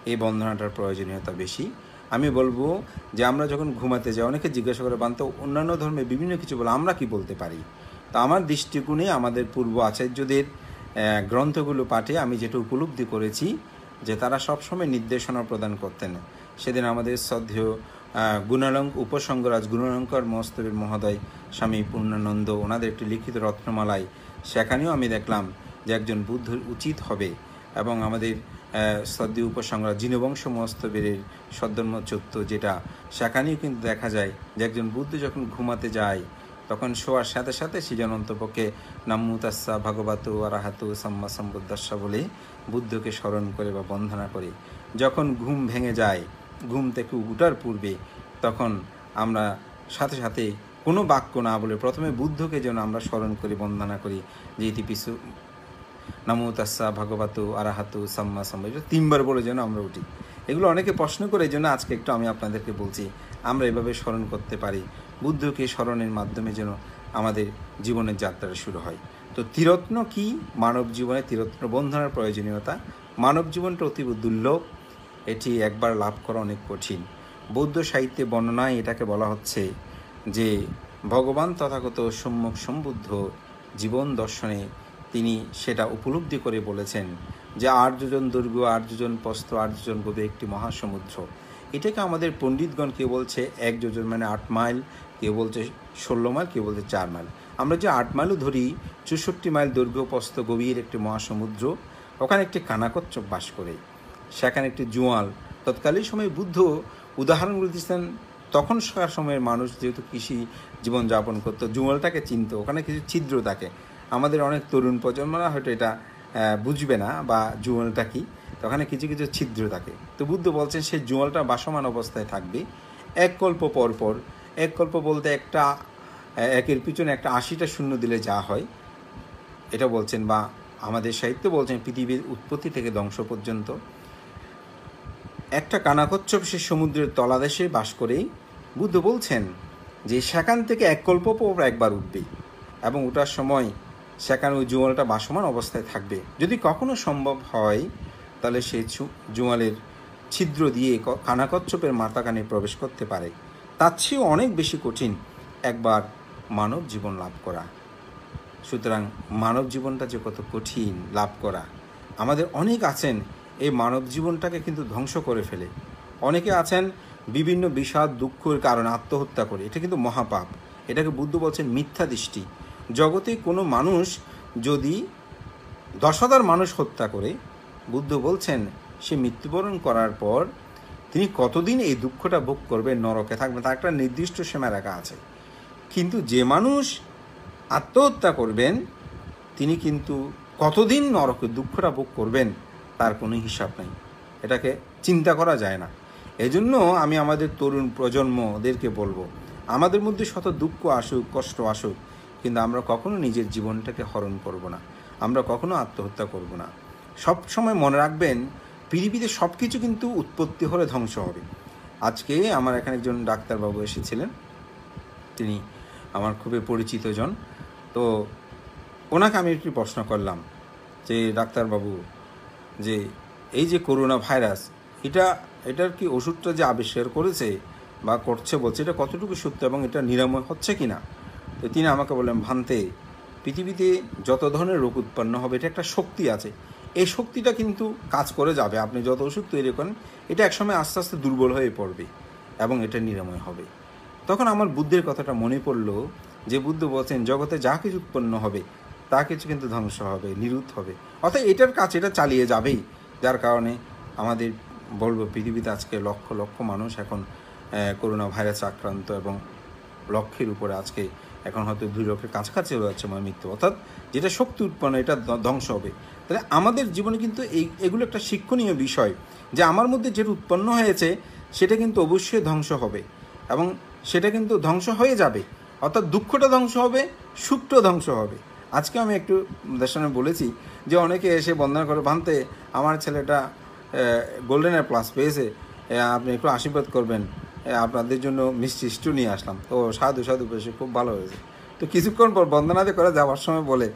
এই বন্দনাটার প্রয়োজনীয়তা বেশি। আমি বলবো যে আমরা যখন ঘুমাতে যাই, অনেকে জিজ্ঞাসা করে, বান্ত অন্যান্য ধর্মে বিভিন্ন কিছু বলে, আমরা কি বলতে পারি? তা আমার দৃষ্টিকোণে আমাদের পূর্ব আচার্যদের গ্রন্থগুলো পাঠে আমি যেটা উপলব্ধি করেছি, যে তারা সবসময় নির্দেশনা প্রদান করতেন। সেদিন আমাদের শ্রদ্ধেয় উপসংগরাজ গুণালঙ্কার মহস্তবীর মহোদয় স্বামী পূর্ণানন্দ, ওনাদের একটি লিখিত রত্নমালায় সেখানেও আমি দেখলাম যে একজন বুদ্ধের উচিত হবে, এবং আমাদের শ্রদ্ধেয় উপসংগরাজ জিনবংশ মহস্তবীরের সদ্ধর্ম চত্ব, যেটা সেখানেও কিন্তু দেখা যায় যে একজন বুদ্ধ যখন ঘুমাতে যায়, তখন শোয়ার সাথে সাথে সে যেন অন্তপক্ষে নাম্মু তাস্সা ভগবতো আরাহাতো সাম্মা সম্বুদ্ধাস্সা বলে বুদ্ধকে স্মরণ করে বা বন্দনা করে। যখন ঘুম ভেঙে যায়, ঘুম থেকে উঠার পূর্বে, তখন আমরা সাথে সাথে কোনো বাক্য না বলে প্রথমে বুদ্ধকে যেন আমরা স্মরণ করি, বন্দনা করি, যে ইতিপিসু নামো তাস্সা ভগবতো আরাহাতো সাম্মা সম্বুদ্ধ, এটা 3 বার বলে যেন আমরা উঠি। এগুলো অনেকে প্রশ্ন করে, এই জন্য আজকে একটু আমি আপনাদেরকে বলছি, আমরা এভাবে স্মরণ করতে পারি। বুদ্ধকে স্মরণের মাধ্যমে যেন আমাদের জীবনের যাত্রা শুরু হয়। তো ত্রিরত্ন কি? মানব জীবনে ত্রিরত্ন বন্ধনার প্রয়োজনীয়তা। মানব জীবনটা অতীব দুর্লভ, এটি একবার লাভ করা অনেক কঠিন। বৌদ্ধ সাহিত্যে বর্ণনায় এটাকে বলা হচ্ছে যে ভগবান তথাগত সম্যক সম্বুদ্ধ জীবন দর্শনে তিনি সেটা উপলব্ধি করে বলেছেন যে 8 যোজন দৈর্ঘ্য, 8 যোজন প্রস্থ, 8 যোজন গভীর একটি মহাসমুদ্র। এটাকে আমাদের পণ্ডিতগণ কেউ বলছে 1 যোজন মানে 8 মাইল, কেউ বলছে 16 মাইল, কেউ বলছে 4 মাইল। আমরা যে 8 মাইলও ধরি, 64 মাইল দৈর্ঘ্য প্রস্থ গভীর একটি মহাসমুদ্র, ওখানে একটি কানাকচ্ছপ বাস করে, সেখানে একটি জোয়াল। তৎকালীন সময়ে বুদ্ধ উদাহরণগুলো দিচ্ছেন, তখনকার সময়ের মানুষ যেহেতু কৃষি জীবনযাপন করতো, জোয়ালটাকে চিনত, ওখানে কিছু ছিদ্র থাকে। আমাদের অনেক তরুণ প্রজন্মরা হয়তো এটা বুঝবে না বা জোয়ালটা কি, তো ওখানে কিছু কিছু ছিদ্র থাকে। তো বুদ্ধ বলছেন সেই জোয়ালটা বাসমান অবস্থায় থাকবে 1 কল্প পর পর। 1 কল্প বলতে একটা একের পিছনে একটা 80টা শূন্য দিলে যা হয়, এটা বলছেন। বা আমাদের সাহিত্য বলছেন পৃথিবীর উৎপত্তি থেকে ধ্বংস পর্যন্ত একটা কানাকচ্ছপ সে সমুদ্রের তলাদেশে বাস করেই বুদ্ধ বলছেন যে সেখান থেকে 1 কল্প পর একবার উঠবে, এবং ওঠার সময় সেখানে ওই জোয়ালটা বাসমান অবস্থায় থাকবে। যদি কখনো সম্ভব হয়, তাহলে সেই জোয়ালের ছিদ্র দিয়ে কানাকচ্ছপের মাথাখানে প্রবেশ করতে পারে। তার চেয়েও অনেক বেশি কঠিন একবার মানব জীবন লাভ করা। সুতরাং মানব জীবনটা যে কত কঠিন লাভ করা, আমাদের অনেক আছেন এই মানব জীবনটাকে কিন্তু ধ্বংস করে ফেলে। অনেকে আছেন বিভিন্ন বিষাদ দুঃখের কারণে আত্মহত্যা করে, এটা কিন্তু মহাপাপ। এটাকে বুদ্ধ বলছেন মিথ্যা দৃষ্টি। জগতে কোনো মানুষ যদি 10,000 মানুষ হত্যা করে, বুদ্ধ বলছেন সে মৃত্যুবরণ করার পর তিনি কতদিন এই দুঃখটা ভোগ করবে, নরকে থাকবে, তার একটা নির্দিষ্ট সীমা রাখা আছে। কিন্তু যে মানুষ আত্মহত্যা করবেন, তিনি কিন্তু কতদিন নরকে দুঃখটা ভোগ করবেন তার কোনো হিসাব নেই, এটাকে চিন্তা করা যায় না। এজন্য আমি আমাদের তরুণ প্রজন্মদেরকে বলবো, আমাদের মধ্যে শত দুঃখ আসুক, কষ্ট আসুক, কিন্তু আমরা কখনো নিজের জীবনটাকে হরণ করব না, আমরা কখনো আত্মহত্যা করব না। সব সময় মনে রাখবেন, পৃথিবীতে সব কিছু কিন্তু উৎপত্তি হলে ধ্বংস হবে। আজকে আমার এখানে একজন ডাক্তারবাবু এসেছিলেন, তিনি আমার খুবই পরিচিত জন। তো ওনাকে আমি একটি প্রশ্ন করলাম যে ডাক্তারবাবু, যে এই যে করোনা ভাইরাস, এটা এটার কি ওষুধটা যে আবিষ্কার করেছে বা করছে বলছে এটা কতটুকু সত্য এবং এটা নিরাময় হচ্ছে কি না। তো তিনি আমাকে বললেন, ভান্তে, পৃথিবীতে যত ধরনের রোগ উৎপন্ন হবে এটা একটা শক্তি আছে, এই শক্তিটা কিন্তু কাজ করে যাবে। আপনি যত ওষুধ তৈরি করেন এটা একসময় আস্তে আস্তে দুর্বল হয়ে পড়বে এবং এটা নিরাময় হবে। তখন আমার বুদ্ধের কথাটা মনে পড়লো, যে বুদ্ধ বলছেন জগতে যা কিছু উৎপন্ন হবে তা কিছু কিন্তু ধ্বংস হবে, নিরুদ্ধ হবে, অর্থাৎ এটার কাজ এটা চালিয়ে যাবেই। যার কারণে আমাদের বলবো পৃথিবীতে আজকে লক্ষ লক্ষ মানুষ এখন করোনা ভাইরাস আক্রান্ত এবং লক্ষের উপরে আজকে এখন হয়তো 2 লক্ষের কাছাকাছি হয়ে যাচ্ছে মৃত্যু, অর্থাৎ যেটা শক্তি উৎপন্ন এটা ধ্বংস হবে। তাহলে আমাদের জীবনে কিন্তু এগুলো একটা শিক্ষণীয় বিষয়, যে আমার মধ্যে যেটা উৎপন্ন হয়েছে সেটা কিন্তু অবশ্যই ধ্বংস হবে এবং সেটা কিন্তু ধ্বংস হয়ে যাবে, অর্থাৎ দুঃখটা ধ্বংস হবে, সুখটা ধ্বংস হবে। আজকে আমি একটু সামনে বলেছি যে অনেকে এসে বন্দনা করে, ভান্তে আমার ছেলেটা গোল্ডেন প্লাস পেয়েছে, আপনি একটু আশীর্বাদ করবেন, আপনাদের জন্য মিষ্টি স্টু নিয়ে আসলাম। তো সাধু সাধু পেয়েছে, খুব ভালো হয়েছে। তো কিছুক্ষণ পর বন্দনাতে করে যাওয়ার সময় বলে,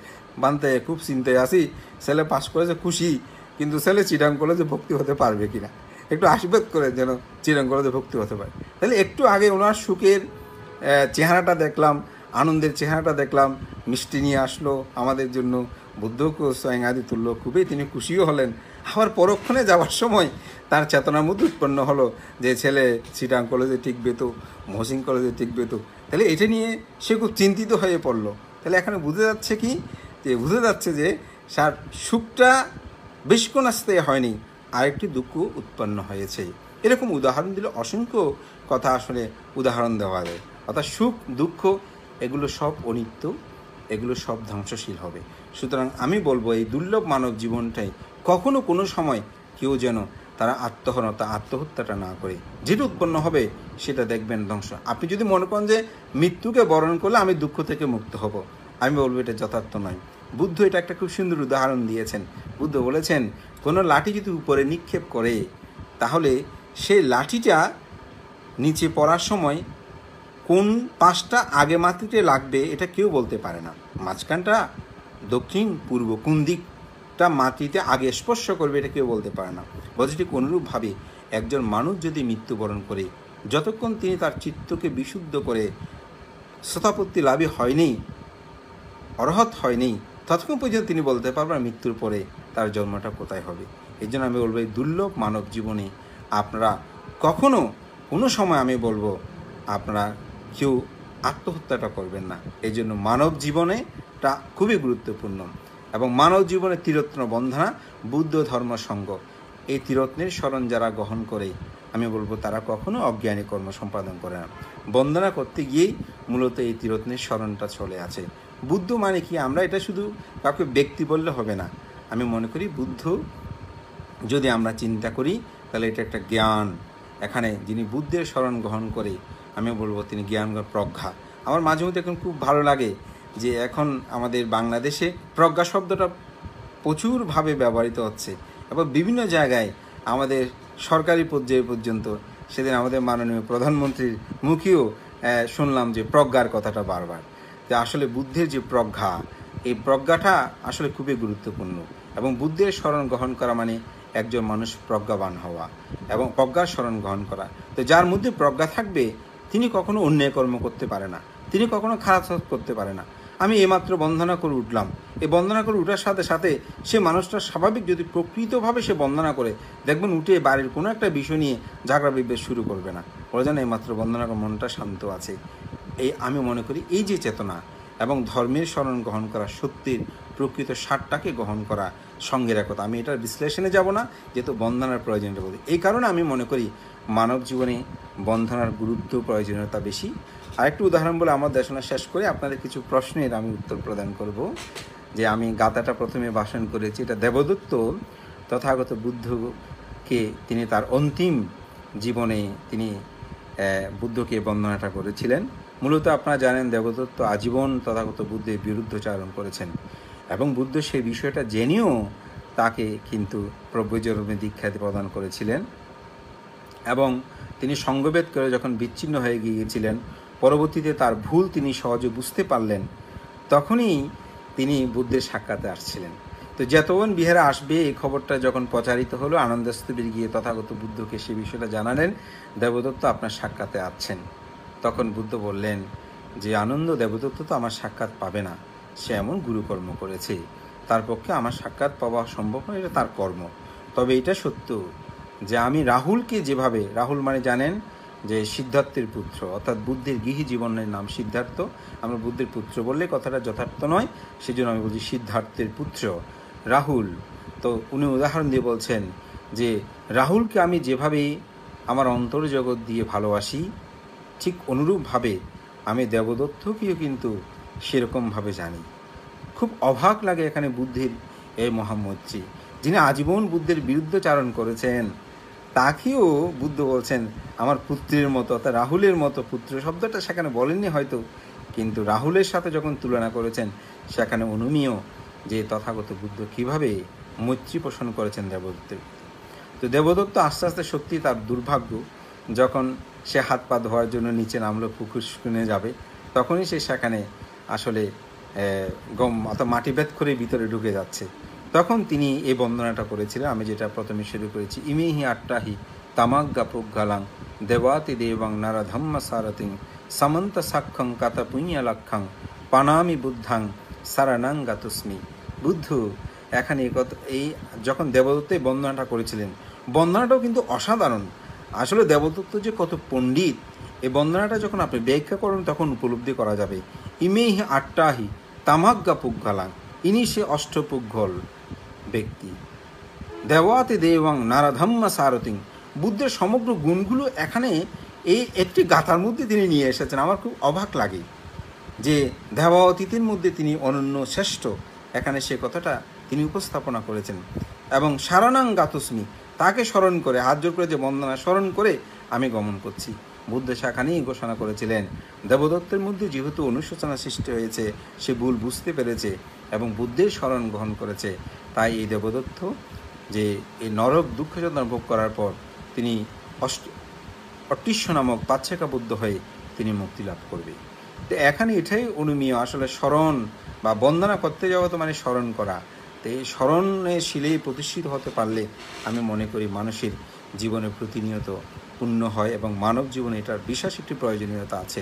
ভান্তে খুব চিন্তায় আসি, ছেলে পাস করেছে খুশি, কিন্তু ছেলে চিটাং কলেজে ভর্তি হতে পারবে কিনা, একটু আশীর্বাদ করে যেন চিটাং কলেজে ভর্তি হতে পারে। তাহলে একটু আগে ওনার সুখের চেহারাটা দেখলাম, আনন্দের চেহারাটা দেখলাম, মিষ্টি নিয়ে আসলো আমাদের জন্য, বুদ্ধকে স্বয়ং আদি তুল্য, খুবই তিনি খুশিও হলেন। আবার পরক্ষণে যাওয়ার সময় তার চেতনার মধ্যে উৎপন্ন হলো যে ছেলে চিটাং কলেজে টিকবে তো, মহসিন কলেজে টিকবে তো। তাহলে এটা নিয়ে সে খুব চিন্তিত হয়ে পড়লো। তাহলে এখানে বোঝা যাচ্ছে কি, যে বোঝা যাচ্ছে যে তার সুখটা বেশিক্ষণ আসতে হয়নি, আরেকটি দুঃখ উৎপন্ন হয়েছে। এরকম উদাহরণ দিলে অসংখ্য কথা আসলে উদাহরণ দেওয়া যায়। অর্থাৎ সুখ দুঃখ এগুলো সব অনিত্য, এগুলো সব ধ্বংসশীল হবে। সুতরাং আমি বলবো এই দুর্লভ মানব জীবনটাই কখনো কোনো সময় কেউ যেন তারা আত্মহত্যাটা না করে, যেটা উৎপন্ন হবে সেটা দেখবেন ধ্বংস। আপনি যদি মনে করেন যে মৃত্যুকে বরণ করলে আমি দুঃখ থেকে মুক্ত হব, আমি বলবো এটা যথার্থ নয়। বুদ্ধ এটা একটা খুব সুন্দর উদাহরণ দিয়েছেন। বুদ্ধ বলেছেন, কোনো লাঠি যদি উপরে নিক্ষেপ করে তাহলে সেই লাঠিটা নিচে পড়ার সময় কোন পাশটা আগে মাটিতে লাগবে এটা কেউ বলতে পারে না, মাঝখানটা দক্ষিণ পূর্ব কোন দিকটা মাটিতে আগে স্পর্শ করবে এটা কেউ বলতে পারে না। বলছে ঠিক অনুরূপভাবে একজন মানুষ যদি মৃত্যুবরণ করে, যতক্ষণ তিনি তার চিত্তকে বিশুদ্ধ করে শতাপত্তি লাভই হয়নি, অরহত হয়নি, ততক্ষণ পর্যন্ত তিনি বলতে পারবেন মৃত্যুর পরে তার জন্মটা কোথায় হবে। এই জন্য আমি বলবো এই দুর্লভ মানব জীবনে আপনারা কখনো কোনো সময় আমি বলবো আপনারা কেউ আত্মহত্যাটা করবেন না। এই জন্য মানব জীবনেটা খুবই গুরুত্বপূর্ণ এবং মানব জীবনে ত্রিরত্ন বন্ধনা বুদ্ধ ধর্ম সঙ্গ, এই ত্রিরত্নের স্মরণ যারা গ্রহণ করে আমি বলবো তারা কখনো অজ্ঞানী কর্ম সম্পাদন করে না। বন্দনা করতে গিয়েই মূলত এই ত্রিরত্নের স্মরণটা চলে আছে। বুদ্ধ মানে কি, আমরা এটা শুধু কাউকে ব্যক্তি বললে হবে না। আমি মনে করি বুদ্ধ যদি আমরা চিন্তা করি তাহলে এটা একটা জ্ঞান। এখানে যিনি বুদ্ধের স্মরণ গ্রহণ করে আমি বলবো তিনি জ্ঞান প্রজ্ঞা। আমার মাঝে মধ্যে এখন খুব ভালো লাগে যে এখন আমাদের বাংলাদেশে প্রজ্ঞা শব্দটা প্রচুরভাবে ব্যবহৃত হচ্ছে এবং বিভিন্ন জায়গায় আমাদের সরকারি পর্যায়ে পর্যন্ত, সেদিন আমাদের মাননীয় প্রধানমন্ত্রীর মুখেও শুনলাম যে প্রজ্ঞার কথাটা বারবার, যে আসলে বুদ্ধের যে প্রজ্ঞা, এই প্রজ্ঞাটা আসলে খুবই গুরুত্বপূর্ণ এবং বুদ্ধের স্মরণ গ্রহণ করা মানে একজন মানুষ প্রজ্ঞাবান হওয়া এবং প্রজ্ঞার স্মরণ গ্রহণ করা। তো যার মধ্যে প্রজ্ঞা থাকবে তিনি কখনো অন্যায় কর্ম করতে পারে না, তিনি কখনো খারাপ কাজ করতে পারে না। আমি এইমাত্র বন্দনা করে উঠলাম, এই বন্দনা করে উঠার সাথে সাথে সে মানুষটা স্বাভাবিক যদি প্রকৃতভাবে সে বন্দনা করে, দেখবেন উঠে বাড়ির কোনো একটা বিষয় নিয়ে ঝগড়া বিদ্বেষ শুরু করবে না। বলে যেন এইমাত্র বন্দনা করে মনটা শান্ত আছে। এই আমি মনে করি এই যে চেতনা এবং ধর্মের স্মরণ গ্রহণ করা, সত্যির প্রকৃত সারটাকে গ্রহণ করা, সঙ্গের একতা। আমি এটার বিশ্লেষণে যাব না, যেহেতু বন্দনার প্রয়োজনীয়তা বলি। এই কারণে আমি মনে করি মানব জীবনে বন্দনার গুরুত্ব প্রয়োজনীয়তা বেশি। আরেকটু উদাহরণ বলে আমার দেশনা শেষ করে আপনাদের কিছু প্রশ্নের আমি উত্তর প্রদান করব। যে আমি গাথাটা প্রথমে ভাষণ করেছি, এটা দেবদত্ত তথাগত বুদ্ধকে তিনি তার অন্তিম জীবনে তিনি বুদ্ধকে বন্দনাটা করেছিলেন। মূলত আপনারা জানেন দেবদত্ত আজীবন তথাগত বুদ্ধের বিরুদ্ধচারণ করেছেন এবং বুদ্ধ সেই বিষয়টা জেনেও তাকে কিন্তু প্রব্রজরমে দীক্ষা প্রদান করেছিলেন এবং তিনি সঙ্গভেদ করে যখন বিচ্ছিন্ন হয়ে গিয়েছিলেন, পরবর্তীতে তার ভুল তিনি সহজে বুঝতে পারলেন, তখনই তিনি বুদ্ধের সাক্ষাতে আসছিলেন। তো জেতবন বিহারে আসবে এই খবরটা যখন প্রচারিত হলো, আনন্দস্তূপে গিয়ে তথাগত বুদ্ধকে সে বিষয়টা জানালেন, দেবদত্ত আপনার সাক্ষাতে আছেন। তখন বুদ্ধ বললেন যে আনন্দ, দেবদত্ত তো আমার সাক্ষাৎ পাবে না, সে এমন গুরুকর্ম করেছে, তার পক্ষে আমার সাক্ষাৎ পাওয়া সম্ভব নয়, এটা তার কর্ম। তবে এটা সত্য যে আমি রাহুলকে যেভাবে, রাহুল মানে জানেন যে সিদ্ধার্থের পুত্র, অর্থাৎ বুদ্ধের গৃহী জীবনের নাম সিদ্ধার্থ। আমরা বুদ্ধের পুত্র বললে কথাটা যথার্থ নয়, সেই জন্য আমি বলছি সিদ্ধার্থের পুত্র রাহুল। তো উনি উদাহরণ দিয়ে বলছেন যে রাহুলকে আমি যেভাবে আমার অন্তর্জগৎ দিয়ে ভালোবাসি, ঠিক অনুরূপভাবে আমি দেবদত্তকেও কিন্তু সেরকমভাবে জানি। খুব অবাক লাগে এখানে বুদ্ধের এই মহামৈত্রী, যিনি আজীবন বুদ্ধের বিরুদ্ধচারণ করেছেন, তাকেও বুদ্ধ বলছেন আমার পুত্রের মতো, অর্থাৎ রাহুলের মতো। পুত্র শব্দটা সেখানে বলেননি হয়তো, কিন্তু রাহুলের সাথে যখন তুলনা করেছেন সেখানে অনুমীয় যে তথাগত বুদ্ধ কীভাবে মৈত্রী পোষণ করেছেন দেবদত্তের। তো দেবদত্ত আস্তে আস্তে সত্যি তার দুর্ভাগ্য, যখন সে হাত পা ধোয়ার জন্য নিচে নামলো, পুকুর শুনে যাবে, তখনই সে সেখানে আসলে অর্থাৎ মাটি ভেদ করে ভিতরে ঢুকে যাচ্ছে। তখন তিনি এই বন্দনাটা করেছিলেন, আমি যেটা প্রথমে শুরু করেছি, ইমেহি আট্টাহি তামাগ্গা পুগ্গালাং দেবাতি দেবাং নারাধম্ম সারতিং সমন্ত সাক্ষং কাতা পুণ্যালাক্ষাং পানামি বুদ্ধাং সারানাং গাতুস্মি। বুদ্ধ এখানে এই যখন দেবদত্ত এই বন্দনাটা করেছিলেন, বন্দনাটাও কিন্তু অসাধারণ। আসলে দেবদত্ত যে কত পণ্ডিত, এই বন্দনাটা যখন আপনি ব্যাখ্যা করেন তখন উপলব্ধি করা যাবে। ইমেহি আট্টাহি তামাগ্গা পুগ্গালাং, ইনি সে অষ্টপুগ্গল ব্যক্তি। দেবাতি দেবাং নারাধম্ম সারতিং, বুদ্ধের সমগ্র গুণগুলো এখানে এই একটি গাথার মধ্যে তিনি নিয়ে এসেছেন। আমার খুব অবাক লাগে যে দেবাতীতের মধ্যে তিনি অনন্য শ্রেষ্ঠ, এখানে সে কথাটা তিনি উপস্থাপনা করেছেন। এবং সারানাং গাতুস্মি, তাকে স্মরণ করে, হাত জোর করে যে বন্দনা স্মরণ করে আমি গমন করছি। বুদ্ধ সেখানেই ঘোষণা করেছিলেন দেবদত্তের মধ্যে যেহেতু অনুশোচনা সৃষ্টি হয়েছে, সে ভুল বুঝতে পেরেছে এবং বুদ্ধের স্মরণ গ্রহণ করেছে, তাই এই দেবদত্ত যে এই নরক দুঃখ যন্ত্রণা ভোগ করার পর তিনি অটিস্য নামক পাচ্ছেকা বুদ্ধ হয়ে তিনি মুক্তি লাভ করবে। তো এখানে এটাই অনুমীয়, আসলে স্মরণ বা বন্দনা করতে যাওয়া তো মানে স্মরণ করা। তো এই স্মরণের শিলেই প্রতিষ্ঠিত হতে পারলে আমি মনে করি মানুষের জীবনে প্রতিনিয়ত পূর্ণ হয় এবং মানব জীবনে এটার বিশেষ একটি প্রয়োজনীয়তা আছে।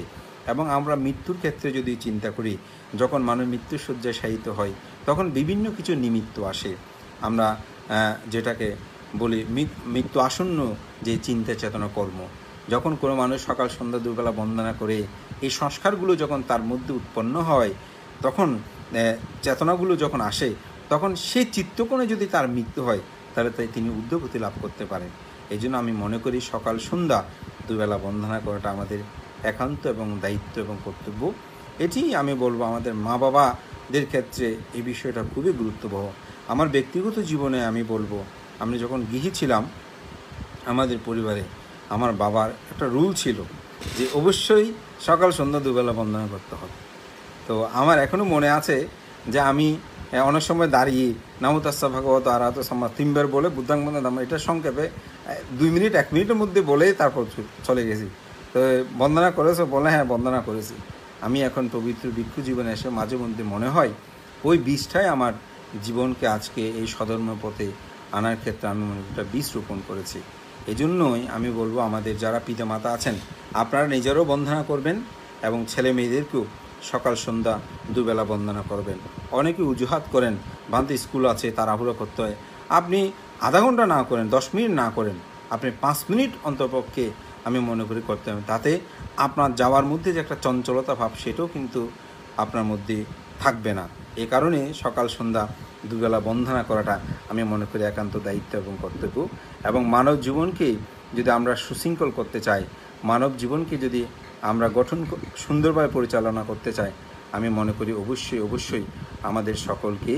এবং আমরা মৃত্যুর ক্ষেত্রে যদি চিন্তা করি, যখন মানুষ মৃত্যুশয্যায় শায়িত হয় তখন বিভিন্ন কিছু নিমিত্ত আসে। আমরা যেটাকে বলি মৃত্যু আসন্ন যে চিন্তা চেতনা কর্ম, যখন কোনো মানুষ সকাল সন্ধ্যা দুবেলা বন্দনা করে এই সংস্কারগুলো যখন তার মধ্যে উৎপন্ন হয়, তখন চেতনাগুলো যখন আসে, তখন সেই চিত্তকোণে যদি তার মৃত্যু হয় তাহলে তিনি ঊর্ধ্বগতি লাভ করতে পারেন। এই জন্য আমি মনে করি সকাল সন্ধ্যা দুবেলা বন্দনা করাটা আমাদের একান্ত এবং দায়িত্ব এবং কর্তব্য। এটি আমি বলবো আমাদের মা বাবাদের ক্ষেত্রে এই বিষয়টা খুবই গুরুত্ববহ। আমার ব্যক্তিগত জীবনে আমি বলবো, আমি যখন গৃহী ছিলাম আমাদের পরিবারে আমার বাবার একটা রুল ছিল যে অবশ্যই সকাল সন্ধ্যা দুবেলা বন্দনা করতে হবে। তো আমার এখনও মনে আছে যে আমি অনেক সময় দাঁড়িয়ে নামো তাস্সা ভাগবত আরাহত সম্মা 3 বার বলে বুদ্ধাং বন্দনা, এটা সংক্ষেপে 2 মিনিট 1 মিনিটের মধ্যে বলেই তারপর চলে গেছি। তো বন্দনা করেছো? বলে হ্যাঁ বন্দনা করেছি। আমি এখন পবিত্র ভিক্ষু জীবনে এসে মাঝে মধ্যে মনে হয় ওই বীজটাই আমার জীবনকে আজকে এই সধর্ম পথে আনার ক্ষেত্রে আমি মনে একটা বীজ রোপণ করেছি। এই জন্যই আমি বলবো আমাদের যারা পিতামাতা আছেন আপনারা নিজেরও বন্দনা করবেন এবং ছেলে মেয়েদেরকেও সকাল সন্ধ্যা দুবেলা বন্দনা করবেন। অনেকে অজুহাত করেন ভান্তি স্কুল আছে তাড়াহুড়ো করতে হয়। আপনি আধা ঘন্টা না করেন, 10 মিনিট না করেন, আপনি 5 মিনিট অন্তপক্ষে আমি মনে করি করতে হবে। তাতে আপনার যাওয়ার মধ্যে যে একটা চঞ্চলতা ভাব সেটাও কিন্তু আপনার মধ্যে থাকবে না। এই কারণে সকাল সন্ধ্যা দুবেলা বন্দনা করাটা আমি মনে করি একান্ত দায়িত্ব এবং কর্তব্য। এবং মানব জীবনকে যদি আমরা সুশৃঙ্খল করতে চাই, মানব জীবনকে যদি আমরা সুন্দরভাবে পরিচালনা করতে চাই, আমি মনে করি অবশ্যই আমাদের সকলকে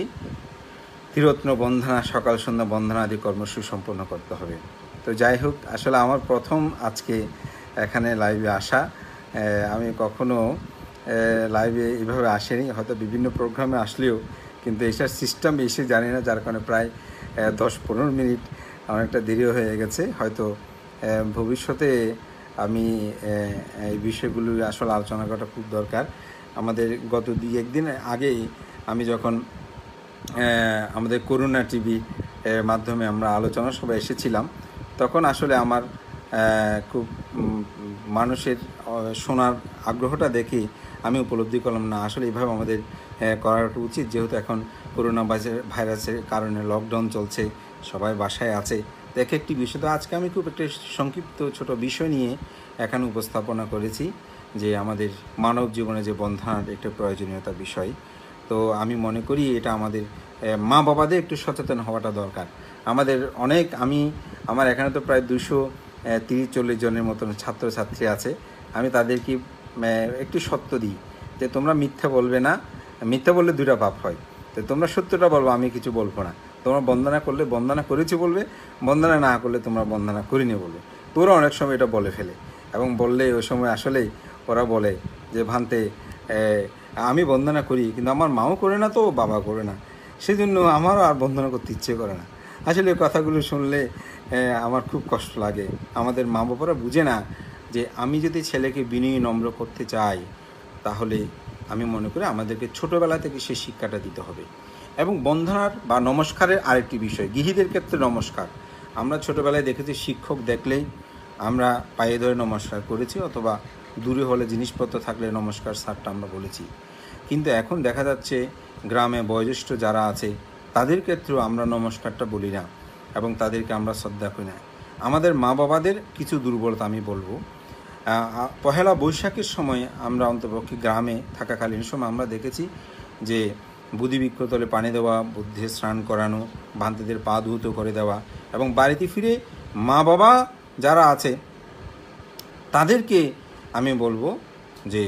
ত্রিরত্ন বন্দনা, সকাল সন্ধ্যা বন্দনা আদি কর্ম সুসম্পন্ন করতে হবে। তো যাই হোক, আসলে আমার প্রথম আজকে এখানে লাইভে আসা, আমি কখনো লাইভে এইভাবে আসেনি, হয়তো বিভিন্ন প্রোগ্রামে আসলেও কিন্তু এটার সিস্টেম এসে জানি না, যার কারণে প্রায় 10-15 মিনিট অনেকটা দেরি হয়ে গেছে। হয়তো ভবিষ্যতে আমি এই বিষয়গুলো আসলে আলোচনা করাটা খুব দরকার। আমাদের গত 2-1 দিন আগেই আমি যখন আমাদের করুণা টিভি মাধ্যমে আমরা আলোচনা সভায় এসেছিলাম, তখন আসলে আমার খুব মানুষের শোনার আগ্রহটা দেখে আমি উপলব্ধি করলাম না আসলে এইভাবে আমাদের করাটা উচিত, যেহেতু এখন করোনা ভাইরাসের কারণে লকডাউন চলছে, সবাই বাসায় আছে। দেখে একটি বিষয়, তো আজকে আমি খুব একটা সংক্ষিপ্ত ছোট বিষয় নিয়ে এখানে উপস্থাপনা করেছি যে আমাদের মানব জীবনে যে বন্ধনার একটা প্রয়োজনীয়তা বিষয়। তো আমি মনে করি এটা আমাদের মা বাবাদের একটু সচেতন হওয়াটা দরকার। আমাদের আমার এখানে তো প্রায় 230-40 জনের মতন ছাত্রছাত্রী আছে। আমি তাদেরকে একটু সত্য দিই যে তোমরা মিথ্যা বলবে না, মিথ্যা বললে 2টা পাপ হয়। তো তোমরা সত্যটা বলবো, আমি কিছু বলবো না। তোমরা বন্দনা করলে বন্দনা করেছি বলবে, বন্দনা না করলে তোমরা বন্দনা করিনি বলবে। তোরা অনেক সময় এটা বলে ফেলে, এবং বললে ওই সময় আসলেই ওরা বলে যে ভান্তে আমি বন্দনা করি, কিন্তু আমার মাও করে না, তো বাবা করে না, সেজন্য আমারও আর বন্দনা করতে ইচ্ছে করে না। আসলে কথাগুলো শুনলে আমার খুব কষ্ট লাগে। আমাদের মা বাবারা বুঝে না যে আমি যদি ছেলেকে বিনয়ী নম্র করতে চাই, তাহলে আমি মনে করি আমাদেরকে ছোটোবেলা থেকে সেই শিক্ষাটা দিতে হবে। এবং বন্দনার বা নমস্কারের আরেকটি বিষয়, গৃহীদের ক্ষেত্রে নমস্কার। আমরা ছোটোবেলায় দেখেছি শিক্ষক দেখলেই আমরা পায়ে ধরে নমস্কার করেছি, অথবা দূরে হলে জিনিসপত্র থাকলে নমস্কার স্যারটা আমরা বলেছি। কিন্তু এখন দেখা যাচ্ছে গ্রামে বয়োজ্যেষ্ঠ যারা আছে তাদের ক্ষেত্রেও আমরা নমস্কারটা বলি না, এবং তাদেরকে আমরা শ্রদ্ধা করি না। আমাদের মা বাবাদের কিছু দুর্বলতা আমি বলবো। পহেলা বৈশাখের সময় আমরা অন্তপক্ষে গ্রামে থাকাকালীন সময় আমরা দেখেছি যে বুদ্ধিবৃক্ষতলে পানি দেওয়া, বুদ্ধে স্নান করানো, ভান্তিদের পা ধুত করে দেওয়া, এবং বাড়িতে ফিরে মা বাবা যারা আছে তাদেরকে আমি বলবো যে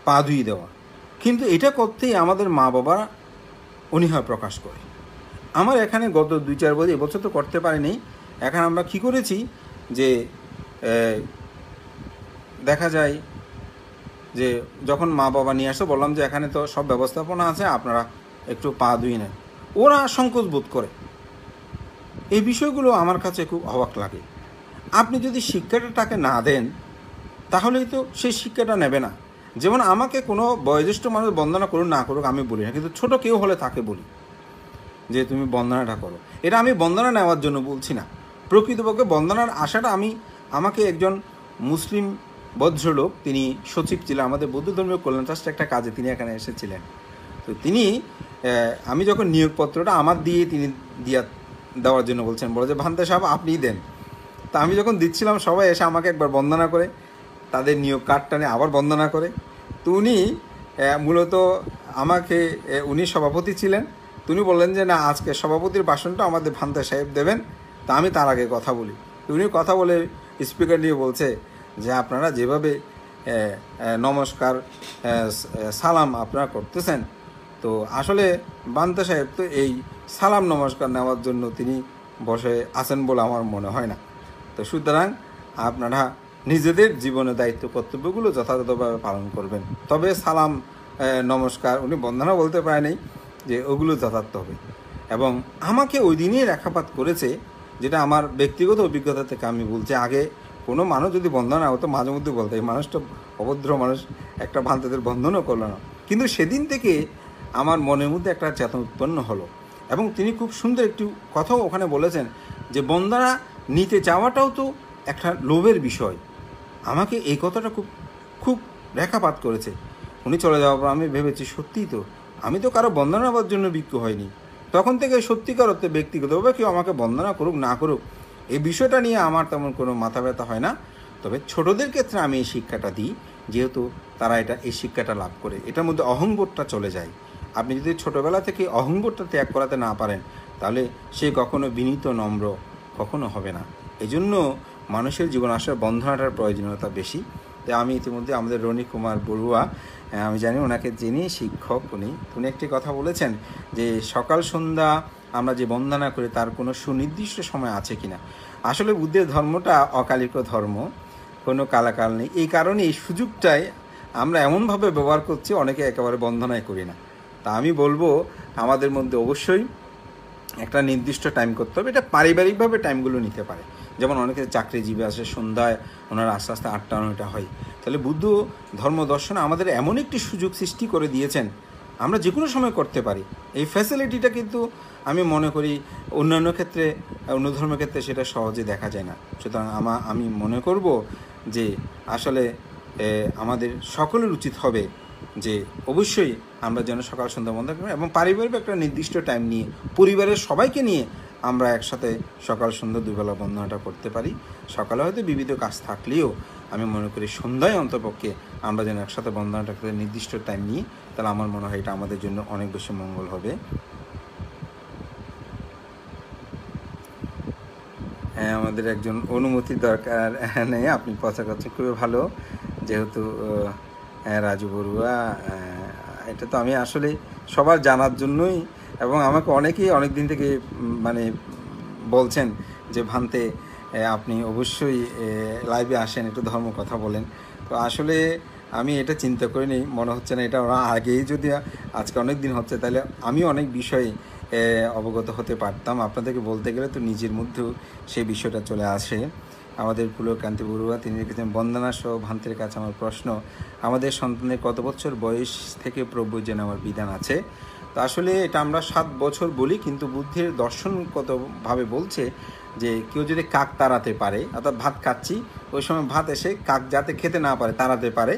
পা ধুয়ে দেওয়া। কিন্তু এটা করতেই আমাদের মা বাবা অনীহা প্রকাশ করে। আমার এখানে গত 2-4 বছর, এবছর তো করতে পারিনি, এখন আমরা কী করেছি যে দেখা যায় যে যখন মা বাবা নিয়ে আসে বললাম যে এখানে তো সব ব্যবস্থাপনা আছে, আপনারা একটু পা ধুয়ে নেন। ওরা সংকোচ বোধ করে। এই বিষয়গুলো আমার কাছে খুব অবাক লাগে। আপনি যদি শিক্ষাটা তাকে না দেন, তাহলেই তো সেই শিক্ষাটা নেবে না। যেমন আমাকে কোনো বয়োজ্যেষ্ঠ মানুষ বন্দনা করুন না করুক আমি বলি না, কিন্তু ছোট কেউ হলে তাকে বলি যে তুমি বন্দনাটা করো। এটা আমি বন্দনা নেওয়ার জন্য বলছি না, প্রকৃতপক্ষে বন্দনার আশাটা আমাকে একজন মুসলিম ভদ্রলোক, তিনি সচিব ছিলেন আমাদের বৌদ্ধ ধর্মীয় কল্যাণ ট্রাস্টের একটা কাজে, তিনি এখানে এসেছিলেন। তো তিনি আমি যখন নিয়োগপত্রটা আমার দিয়ে তিনি দেওয়ার জন্য বলছেন, বলে যে ভান্তে সাহেব আপনিই দেন। তা আমি যখন দিচ্ছিলাম সবাই এসে আমাকে একবার বন্দনা করে তাদের নিয়োগ কার্ডটা নিয়ে আবার বন্দনা করে। তো উনি মূলত আমাকে, উনি সভাপতি ছিলেন, তিনি বললেন যে না, আজকে সভাপতির ভাষণটা আমাদের ভান্তে সাহেব দেবেন। তা আমি তার আগে কথা বলি। তো উনি কথা বলে স্পিকার নিয়ে বলছে যে আপনারা যেভাবে নমস্কার সালাম আপনারা করতেছেন, তো আসলে ভান্তে সাহেব তো এই সালাম নমস্কার নেওয়ার জন্য তিনি বসে আছেন বলে আমার মনে হয় না। তো সুতরাং আপনারা নিজেদের জীবনের দায়িত্ব কর্তব্যগুলো যথাযথভাবে পালন করবেন, তবে সালাম নমস্কার, উনি বন্দনা বলতে পারেনি, যে ওগুলো যথার্থ হবে। এবং আমাকে ওই দিনই রেখাপাত করেছে, যেটা আমার ব্যক্তিগত অভিজ্ঞতা থেকে আমি বলছি। আগে কোনো মানুষ যদি বন্দনা হতো মাঝে মধ্যে বলতো এই মানুষটা অভদ্র মানুষ, একটা ভান্তেদের বন্ধনও করলো না। কিন্তু সেদিন থেকে আমার মনের মধ্যে একটা চেতনা উৎপন্ন হলো, এবং তিনি খুব সুন্দর একটি কথাও ওখানে বলেছেন যে বন্দনা নিতে চাওয়াটাও তো একটা লোভের বিষয়। আমাকে এই কথাটা খুব খুব রেখাপাত করেছে। উনি চলে যাওয়ার পর আমি ভেবেছি সত্যিই তো, আমি তো কারো বন্দনা নেওয়ার জন্য বিজ্ঞ হয়নি। তখন থেকে সত্যিকার অর্থে ব্যক্তিগতভাবে কেউ আমাকে বন্দনা করুক না করুক, এই বিষয়টা নিয়ে আমার তেমন কোনো মাথা ব্যথা হয় না। তবে ছোটদের ক্ষেত্রে আমি এই শিক্ষাটা দিই, যেহেতু তারা এই শিক্ষাটা লাভ করে, এটার মধ্যে অহংবোধটা চলে যায়। আপনি যদি ছোটোবেলা থেকে অহংবোধটা ত্যাগ করাতে না পারেন, তাহলে সে কখনো বিনীত নম্র কখনো হবে না। এই জন্য মানুষের জীবন আসলে বন্ধনাটার প্রয়োজনীয়তা বেশি। তাই আমি ইতিমধ্যে আমাদের রনি কুমার বড়ুয়া, আমি জানি ওনাকে, যিনি শিক্ষক, উনি একটি কথা বলেছেন যে সকাল সন্ধ্যা আমরা যে বন্দনা করি তার কোনো সুনির্দিষ্ট সময় আছে কিনা। আসলে বুদ্ধের ধর্মটা অকালিক ধর্ম, কোনো কালাকাল নেই। এই কারণে এই সুযোগটাই আমরা এমনভাবে ব্যবহার করছি, অনেকে একেবারে বন্দনাই করি না। তা আমি বলবো আমাদের মধ্যে অবশ্যই একটা নির্দিষ্ট টাইম করতে হবে। এটা পারিবারিকভাবে টাইমগুলো নিতে পারে। যেমন অনেকে চাকরিজীবী আসে, সন্ধ্যায় ওনারা আস্তে আস্তে 8টা 9টা হয়। তাহলে বুদ্ধ ধর্ম দর্শনে আমাদের এমন একটি সুযোগ সৃষ্টি করে দিয়েছেন আমরা যে কোনো সময় করতে পারি। এই ফ্যাসিলিটিটা কিন্তু আমি মনে করি অন্যান্য ক্ষেত্রে, অন্য ধর্মের ক্ষেত্রে সেটা সহজে দেখা যায় না। সুতরাং আমি মনে করব যে আসলে আমাদের সকলের উচিত হবে যে অবশ্যই আমরা যেন সকাল সন্ধ্যা বন্ধ করি এবং পারিবারিক একটা নির্দিষ্ট টাইম নিয়ে পরিবারের সবাইকে নিয়ে আমরা একসাথে সকাল সন্ধ্যা দুবেলা বন্দনাটা করতে পারি। সকালে হয়তো বিবিধ কাজ থাকলেও আমি মনে করি সন্ধ্যায় অন্তপক্ষে আমরা যেন একসাথে বন্দনাটা করে নির্দিষ্ট টাইম নিই, তাহলে আমার মনে হয় এটা আমাদের জন্য অনেক বেশি মঙ্গল হবে। হ্যাঁ, আমাদের একজন অনুমতি দরকার নেই, আপনি কথা করছেন খুবই ভালো। যেহেতু রাজু বড়ুয়া, এটা তো আমি আসলে সবার জানার জন্যই, এবং আমাকে অনেকেই অনেক দিন থেকে মানে বলছেন যে ভান্তে আপনি অবশ্যই লাইভে আসেন, একটু ধর্ম কথা বলেন। তো আসলে আমি এটা চিন্তা করিনি, মনে হচ্ছে না এটা ওরা আগেই যদি আজকে অনেক দিন হচ্ছে তাহলে আমি অনেক বিষয়ে অবগত হতে পারতাম। আপনাদেরকে বলতে গেলে তো নিজের মধ্যেও সেই বিষয়টা চলে আসে। আমাদের পুলকান্তি বড়ুয়া তিনি লিখেছেন, বন্দনা সহ ভান্তের কাছে আমার প্রশ্ন, আমাদের সন্তানের কত বছর বয়স থেকে প্রভু যেন আমার বিধান আছে? তো আসলে এটা আমরা 7 বছর বলি, কিন্তু বুদ্ধির দর্শনগতভাবে বলছে যে কেউ যদি কাক তাড়াতে পারে, অর্থাৎ ভাত খাচ্ছি ওই সময় ভাত এসে কাক যাতে খেতে না পারে, তাড়াতে পারে,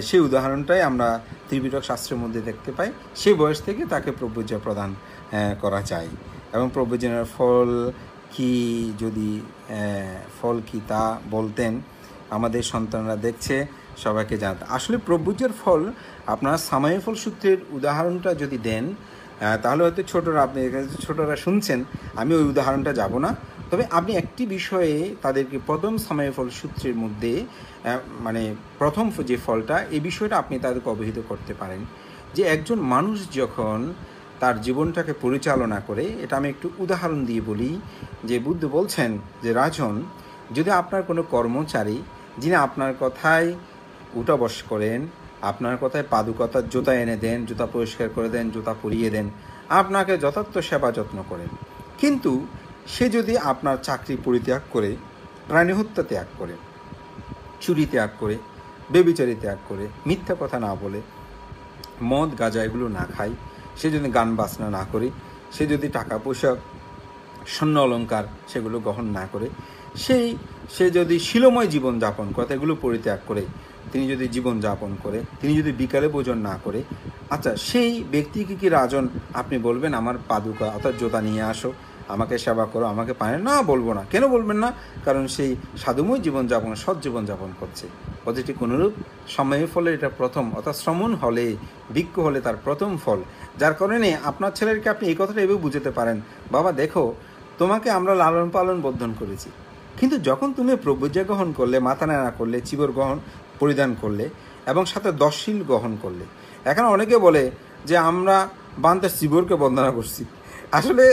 সেই উদাহরণটাই আমরা ত্রিপিটক শাস্ত্রের মধ্যে দেখতে পাই। সেই বয়স থেকে তাকে প্রভুজ্য প্রদান করা যায়। এবং প্রভুজনের ফল কি তা বলতেন, আমাদের সন্তানরা দেখছে, সবাইকে জানাতে। আসলে প্রভুজ্যের ফল আপনার সামাই ফল সূত্রের উদাহরণটা যদি দেন তাহলে হয়তো ছোটরা শুনছেন, আমি ওই উদাহরণটা যাব না। তবে আপনি একটি বিষয়ে তাদেরকে প্রথম সামাই ফল সূত্রের মধ্যে মানে প্রথম যে ফলটা, এই বিষয়টা আপনি তাদেরকে অবহিত করতে পারেন যে একজন মানুষ যখন তার জীবনটাকে পরিচালনা করে, এটা আমি একটু উদাহরণ দিয়ে বলি যে বুদ্ধ বলছেন যে রাজন, যদি আপনার কোনো কর্মচারী যিনি আপনার কথায় উঠা বস করেন, আপনার কথায় পাদুকতার জুতা এনে দেন, জুতা পরিষ্কার করে দেন, জুতা পরিয়ে দেন, আপনাকে যথার্থ সেবা যত্ন করেন, কিন্তু সে যদি আপনার চাকরি পরিত্যাগ করে, প্রাণী হত্যা ত্যাগ করে, চুরি ত্যাগ করে, বেবিচারি ত্যাগ করে, মিথ্যা কথা না বলে, মদ গাঁজা এগুলো না খায়, সে যদি গান বাজনা না করে, সে যদি টাকা পয়সা স্বর্ণ অলঙ্কার সেগুলো গ্রহণ না করে, সে যদি শিলময় জীবন যাপন করে, এগুলো পরিত্যাগ করে তিনি যদি জীবন যাপন করে, তিনি যদি বিকালে ভোজন না করে, আচ্ছা সেই ব্যক্তিকে কি রাজন আপনি বলবেন আমার পাদুকা অর্থাৎ জোতা নিয়ে আসো, আমাকে সেবা করো, আমাকে পায় না? বলবো না। কেন বলবেন না? কারণ সেই সাধুময় জীবনযাপন, সৎ জীবনযাপন করছে। প্রতিটি কোনরূপ সময়ের ফলে এটা প্রথম, অর্থাৎ শ্রমণ হলে, ভিক্ষ হলে তার প্রথম ফল। যার কারণে আপনার ছেলেকে আপনি এই কথাটা এভাবে বুঝতে পারেন, বাবা দেখো তোমাকে আমরা লালন পালন বর্ধন করেছি, কিন্তু যখন তুমি প্রভুজ্ঞা গ্রহণ করলে, মাথা নাড়া করলে, চিবর গ্রহণ পরিধান করলে এবং সাথে দশশীল গ্রহণ করলে, এখন অনেকে বলে যে আমরা বান্তের চিবরকে বন্দনা করছি। আসলে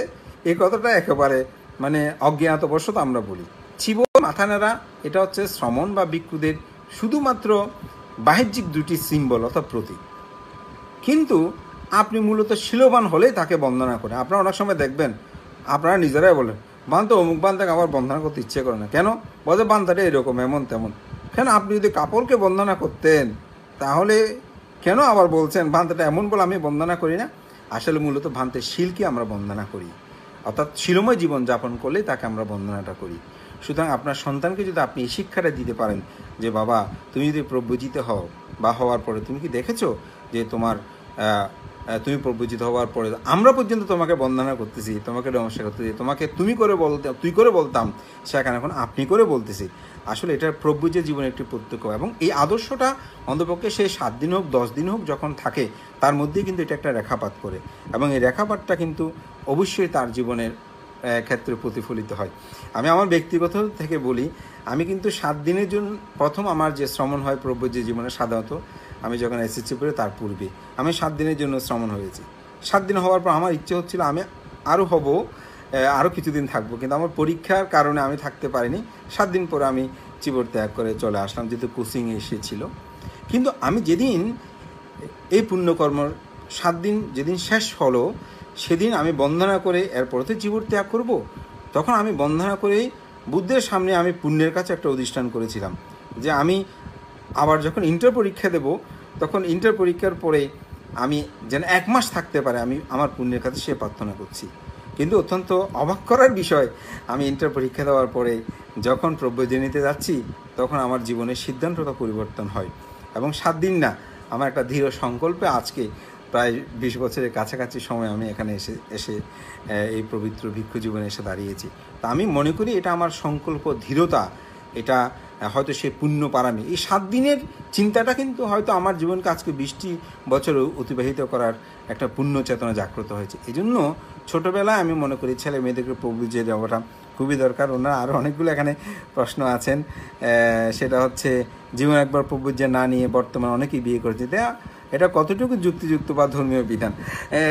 এই কথাটা একেবারে মানে অজ্ঞাতবশত আমরা বলি। চিবর, মাথা নাড়া এটা হচ্ছে শ্রমণ বা ভিক্ষুদের শুধুমাত্র বাহ্যিক দুটি সিম্বল অর্থাৎ প্রতীক, কিন্তু আপনি মূলত শিলবান হলে তাকে বন্দনা করে। আপনারা অনেক সময় দেখবেন আপনারা নিজেরাই বলেন, বান্ধব অমুক বান্ধাকে আমার বন্দনা করতে ইচ্ছে করে না, কেন? বলে বান্ধাটা এরকম এমন তেমন। কেন? আপনি যদি কাপড়কে বন্দনা করতেন তাহলে কেন আবার বলছেন বান্ধাটা এমন বলে আমি বন্দনা করি না? আসলে মূলত ভান্তের শিলকে আমরা বন্দনা করি, অর্থাৎ শিলময় জীবন যাপন করলেই তাকে আমরা বন্দনাটা করি। সুতরাং আপনার সন্তানকে যদি আপনি এই শিক্ষাটা দিতে পারেন যে বাবা তুমি যদি প্রব্রজিত হও বা হওয়ার পরে তুমি কি দেখেছো যে তুমি প্রব্রজিত হওয়ার পরে আমরা পর্যন্ত তোমাকে বন্দনা করতেছি, তোমাকে নমস্কার করতেছি, তোমাকে তুই করে বলতাম, সেখানে এখন আপনি করে বলতেছি। আসলে এটা প্রভুজের জীবনে একটি প্রত্যক্ষ, এবং এই আদর্শটা অন্তপক্ষে সে 7 দিন হোক 10 দিন হোক যখন থাকে তার মধ্যেই কিন্তু এটা একটা রেখাপাত করে, এবং এই রেখাপাতটা কিন্তু অবশ্যই তার জীবনের ক্ষেত্রে প্রতিফলিত হয়। আমি আমার ব্যক্তিগত থেকে বলি, আমি কিন্তু 7 দিনের জন্য প্রথম আমার যে শ্রমণ হয় প্রভুজের জীবনে, সাধারণত আমি যখন এসএসসি পড়ি তার পূর্বে আমি 7 দিনের জন্য শ্রমণ হয়েছি। 7 দিন হওয়ার পর আমার ইচ্ছে হচ্ছিল আমি আরও কিছুদিন থাকবো, কিন্তু আমার পরীক্ষার কারণে আমি থাকতে পারিনি। 7 দিন পরে আমি চিবর ত্যাগ করে চলে আসলাম, যেহেতু কোচিংয়ে এসেছিল। কিন্তু আমি যেদিন এই পুণ্যকর্ম 7 দিন যেদিন শেষ হলো, সেদিন আমি বন্দনা করে এরপরে তো চিবর ত্যাগ করব, তখন আমি বন্দনা করে বুদ্ধের সামনে আমি পুণ্যের কাছে একটা অধিষ্ঠান করেছিলাম যে আমি আবার যখন ইন্টার পরীক্ষা দেব, তখন ইন্টার পরীক্ষার পরে আমি যেন 1 মাস থাকতে পারে, আমি আমার পুণ্যের কাছে সে প্রার্থনা করছি। কিন্তু অত্যন্ত অবাক করার বিষয়, আমি ইন্টার পরীক্ষা দেওয়ার পরে যখন প্রব্রজনীতে যাচ্ছি, তখন আমার জীবনের সিদ্ধান্তটা পরিবর্তন হয়। এবং 7 দিন না, আমার একটা দৃঢ় সংকল্পে আজকে প্রায় 20 বছরের কাছাকাছি সময় আমি এখানে এসে এই পবিত্র ভিক্ষু জীবনে এসে দাঁড়িয়েছি। তা আমি মনে করি এটা আমার সংকল্প দৃঢ়তা, এটা হয়তো সে পুণ্য পারামি। এই 7 দিনের চিন্তাটা কিন্তু হয়তো আমার জীবনকে আজকে 20টি বছর অতিবাহিত করার একটা পুণ্য চেতনা জাগ্রত হয়েছে। এই জন্য ছোটোবেলায় আমি মনে করি ছেলে মেয়েদেরকে প্রভু যে দেওয়াটা খুবই দরকার। ওনারা আরও অনেকগুলো এখানে প্রশ্ন আছেন, সেটা হচ্ছে জীবন একবার প্রভু যে না নিয়ে বর্তমানে অনেকেই বিয়ে করেছে, এটা কতটুকু যুক্তিযুক্ত বা ধর্মীয় বিধান?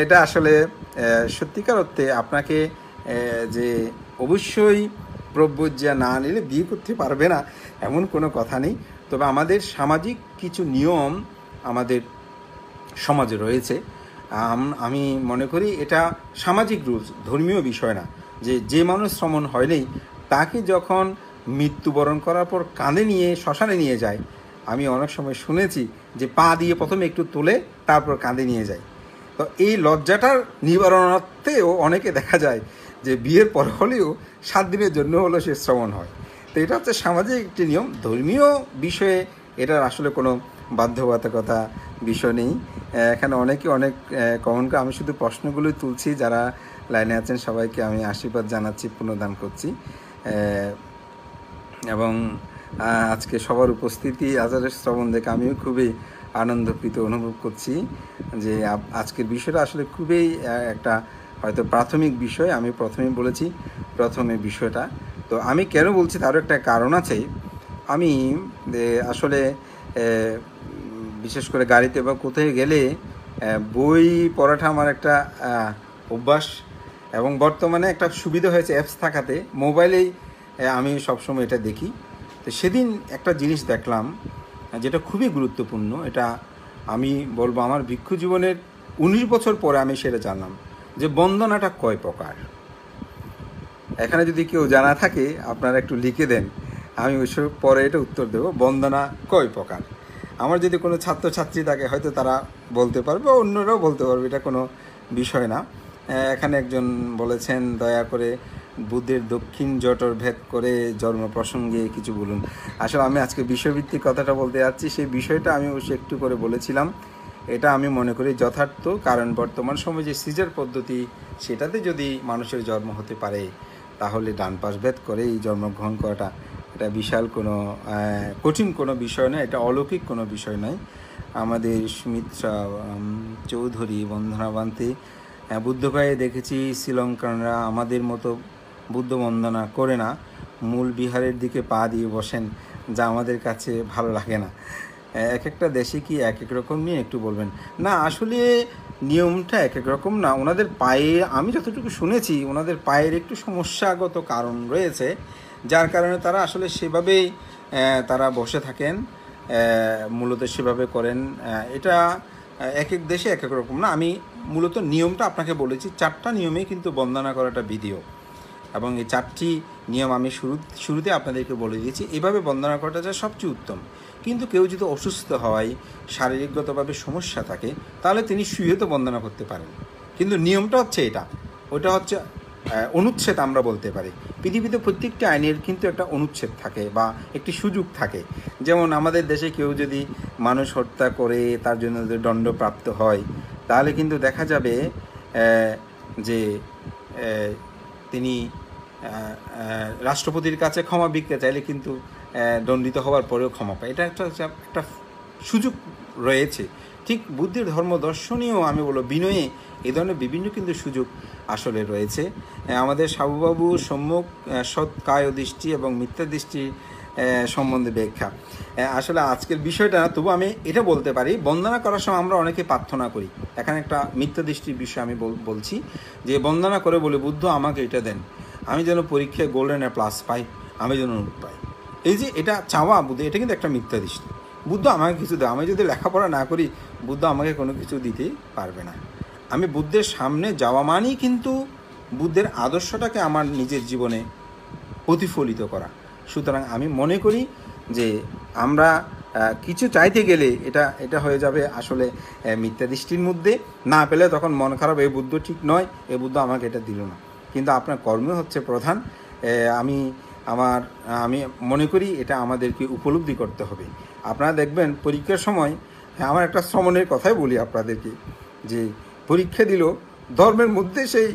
এটা আসলে সত্যিকার অর্থে আপনাকে যে অবশ্যই প্রব্রজ্যা না নিলে বিয়ে করতে পারবে না এমন কোনো কথা নেই। তবে আমাদের সামাজিক কিছু নিয়ম আমাদের সমাজে রয়েছে, আমি মনে করি এটা সামাজিক রুলস, ধর্মীয় বিষয় না। যে মানুষ শ্রমণ হয়নি তাকে যখন মৃত্যুবরণ করার পর কাঁধে নিয়ে শ্মশানে নিয়ে যায়, আমি অনেক সময় শুনেছি যে পা দিয়ে প্রথমে একটু তোলে, তারপর কাঁধে নিয়ে যায়। তো এই লজ্জাটার নিবারণার্থেও অনেকে দেখা যায় যে বিয়ের পর হলেও 7 দিনের জন্য হলো সে শ্রমণ হয়। তো এটা হচ্ছে সামাজিক একটি নিয়ম, ধর্মীয় বিষয়ে এটার আসলে কোনো বাধ্যবাধকতা বিষয় নেই। এখানে অনেকে অনেক কমন করে, আমি শুধু প্রশ্নগুলোই তুলছি। যারা লাইনে আছেন সবাইকে আমি আশীর্বাদ জানাচ্ছি, পুনর্দান করছি। এবং আজকে সবার উপস্থিতি, আজারের শ্রবণ দেখে আমিও খুবই আনন্দপ্রীত অনুভব করছি যে আজকের বিষয়টা আসলে খুবই একটা হয়তো প্রাথমিক বিষয়। আমি প্রথমেই বলেছি প্রথমে বিষয়টা, তো আমি কেন বলছি তারও একটা কারণ আছে। আমি আসলে বিশেষ করে গাড়িতে বা কোথায় গেলে বই পড়াটা আমার একটা অভ্যাস, এবং বর্তমানে একটা সুবিধা হয়েছে অ্যাপস থাকাতে, মোবাইলেই আমি সবসময় এটা দেখি। তো সেদিন একটা জিনিস দেখলাম যেটা খুবই গুরুত্বপূর্ণ, এটা আমি বলবো আমার ভিক্ষু জীবনের 19 বছর পরে আমি সেটা জানলাম যে বন্দনাটা কয় প্রকার। এখানে যদি কেউ জানা থাকে আপনারা একটু লিখে দেন, আমি ওই পরে এটা উত্তর দেবো, বন্দনা কয় প্রকার। আমার যদি কোনো ছাত্রছাত্রী থাকে হয়তো তারা বলতে পারবে, অন্যরাও বলতে পারবে, এটা কোনো বিষয় না। এখানে একজন বলেছেন দয়া করে বুদ্ধের দক্ষিণ জঠর ভেদ করে জন্ম প্রসঙ্গে কিছু বলুন। আসলে আমি আজকে বিষয়ভিত্তিক কথাটা বলতে যাচ্ছি, সেই বিষয়টা আমি অবশ্যই একটু করে বলেছিলাম। এটা আমি মনে করি যথার্থ, কারণ বর্তমান সময়ে যে সিজার পদ্ধতি, সেটাতে যদি মানুষের জন্ম হতে পারে তাহলে ডান পাশ ভেদ করে এই জন্মগ্রহণ করাটা এটা বিশাল কোনো কঠিন কোনো বিষয় নয়, এটা অলৌকিক কোনো বিষয় নয়। আমাদের সুমিত্রা চৌধুরী বন্দনা বান্তে, বুদ্ধগয়ায় দেখেছি শ্রীলঙ্কানরা আমাদের মতো বুদ্ধ বন্দনা করে না, মূল বিহারের দিকে পা দিয়ে বসেন, যা আমাদের কাছে ভালো লাগে না। এক একটা দেশে কি এক এক রকম নিয়ে একটু বলবেন? না, আসলে নিয়মটা এক এক রকম না। ওনাদের পায়ে, আমি যতটুকু শুনেছি, ওনাদের পায়ের একটু সমস্যাগত কারণ রয়েছে, যার কারণে তারা আসলে সেভাবেই তারা বসে থাকেন, মূলত সেভাবে করেন। এটা এক এক দেশে এক এক রকম না। আমি মূলত নিয়মটা আপনাকে বলেছি, 4টা নিয়মেই কিন্তু বন্দনা করাটা বিধিও, এবং এই 4টি নিয়ম আমি শুরুতে আপনাদেরকে বলে দিয়েছি। এভাবে বন্দনা করাটা যা সবচেয়ে উত্তম। কিন্তু কেউ যদি অসুস্থ হয়, শারীরিকগতভাবে সমস্যা থাকে, তাহলে তিনি শুয়ে তো বন্দনা করতে পারেন। কিন্তু নিয়মটা হচ্ছে এটা, ওটা হচ্ছে অনুচ্ছেদ আমরা বলতে পারি। পৃথিবীতে প্রত্যেকটি আইনের কিন্তু একটা অনুচ্ছেদ থাকে বা একটি সুযোগ থাকে। যেমন আমাদের দেশে কেউ যদি মানুষ হত্যা করে তার জন্য যদি দণ্ডপ্রাপ্ত হয়, তাহলে কিন্তু দেখা যাবে যে তিনি রাষ্ট্রপতির কাছে ক্ষমা ভিক্ষা চাইলে কিন্তু দণ্ডিত হওয়ার পরেও ক্ষমা পায়। এটা একটা সুযোগ রয়েছে। ঠিক বুদ্ধের ধর্ম দর্শনীয় আমি বলবো বিনয়ে এই ধরনের বিভিন্ন কিন্তু সুযোগ আসলে রয়েছে। আমাদের সাবুবাবু সম্যক সৎ কায় দৃষ্টি এবং মিথ্যা দৃষ্টি সম্বন্ধে ব্যাখ্যা। আসলে আজকের বিষয়টা না, তবু আমি এটা বলতে পারি, বন্দনা করার সময় আমরা অনেকে প্রার্থনা করি। এখানে একটা মিথ্যা দৃষ্টির বিষয় আমি বলছি, যে বন্দনা করে বলে বুদ্ধ আমাকে এটা দেন, আমি যেন পরীক্ষায় গোল্ডেন প্লাস পাই, আমি যেন নোট পাই। এই যে এটা চাওয়া বুদ্ধ, এটা কিন্তু একটা মিথ্যা দৃষ্টি। বুদ্ধ আমাকে কিছু দেয়, আমি যদি লেখাপড়া না করি বুদ্ধ আমাকে কোনো কিছু দিতে পারবে না। আমি বুদ্ধের সামনে যাওয়া মানেই কিন্তু বুদ্ধের আদর্শটাকে আমার নিজের জীবনে প্রতিফলিত করা। সুতরাং আমি মনে করি যে আমরা কিছু চাইতে গেলে এটা এটা হয়ে যাবে আসলে মিথ্যা দৃষ্টির মধ্যে। না পেলে তখন মন খারাপ, এই বুদ্ধ ঠিক নয়, এই বুদ্ধ আমাকে এটা দিল না। কিন্তু আপনার কর্ম হচ্ছে প্রধান। আমি আমি মনে করি এটা আমাদেরকে উপলব্ধি করতে হবে। আপনারা দেখবেন পরীক্ষার সময়, আমার একটা শ্রমণের কথাই বলি আপনাদেরকে, যে পরীক্ষা দিল, ধর্মের মধ্যে সেই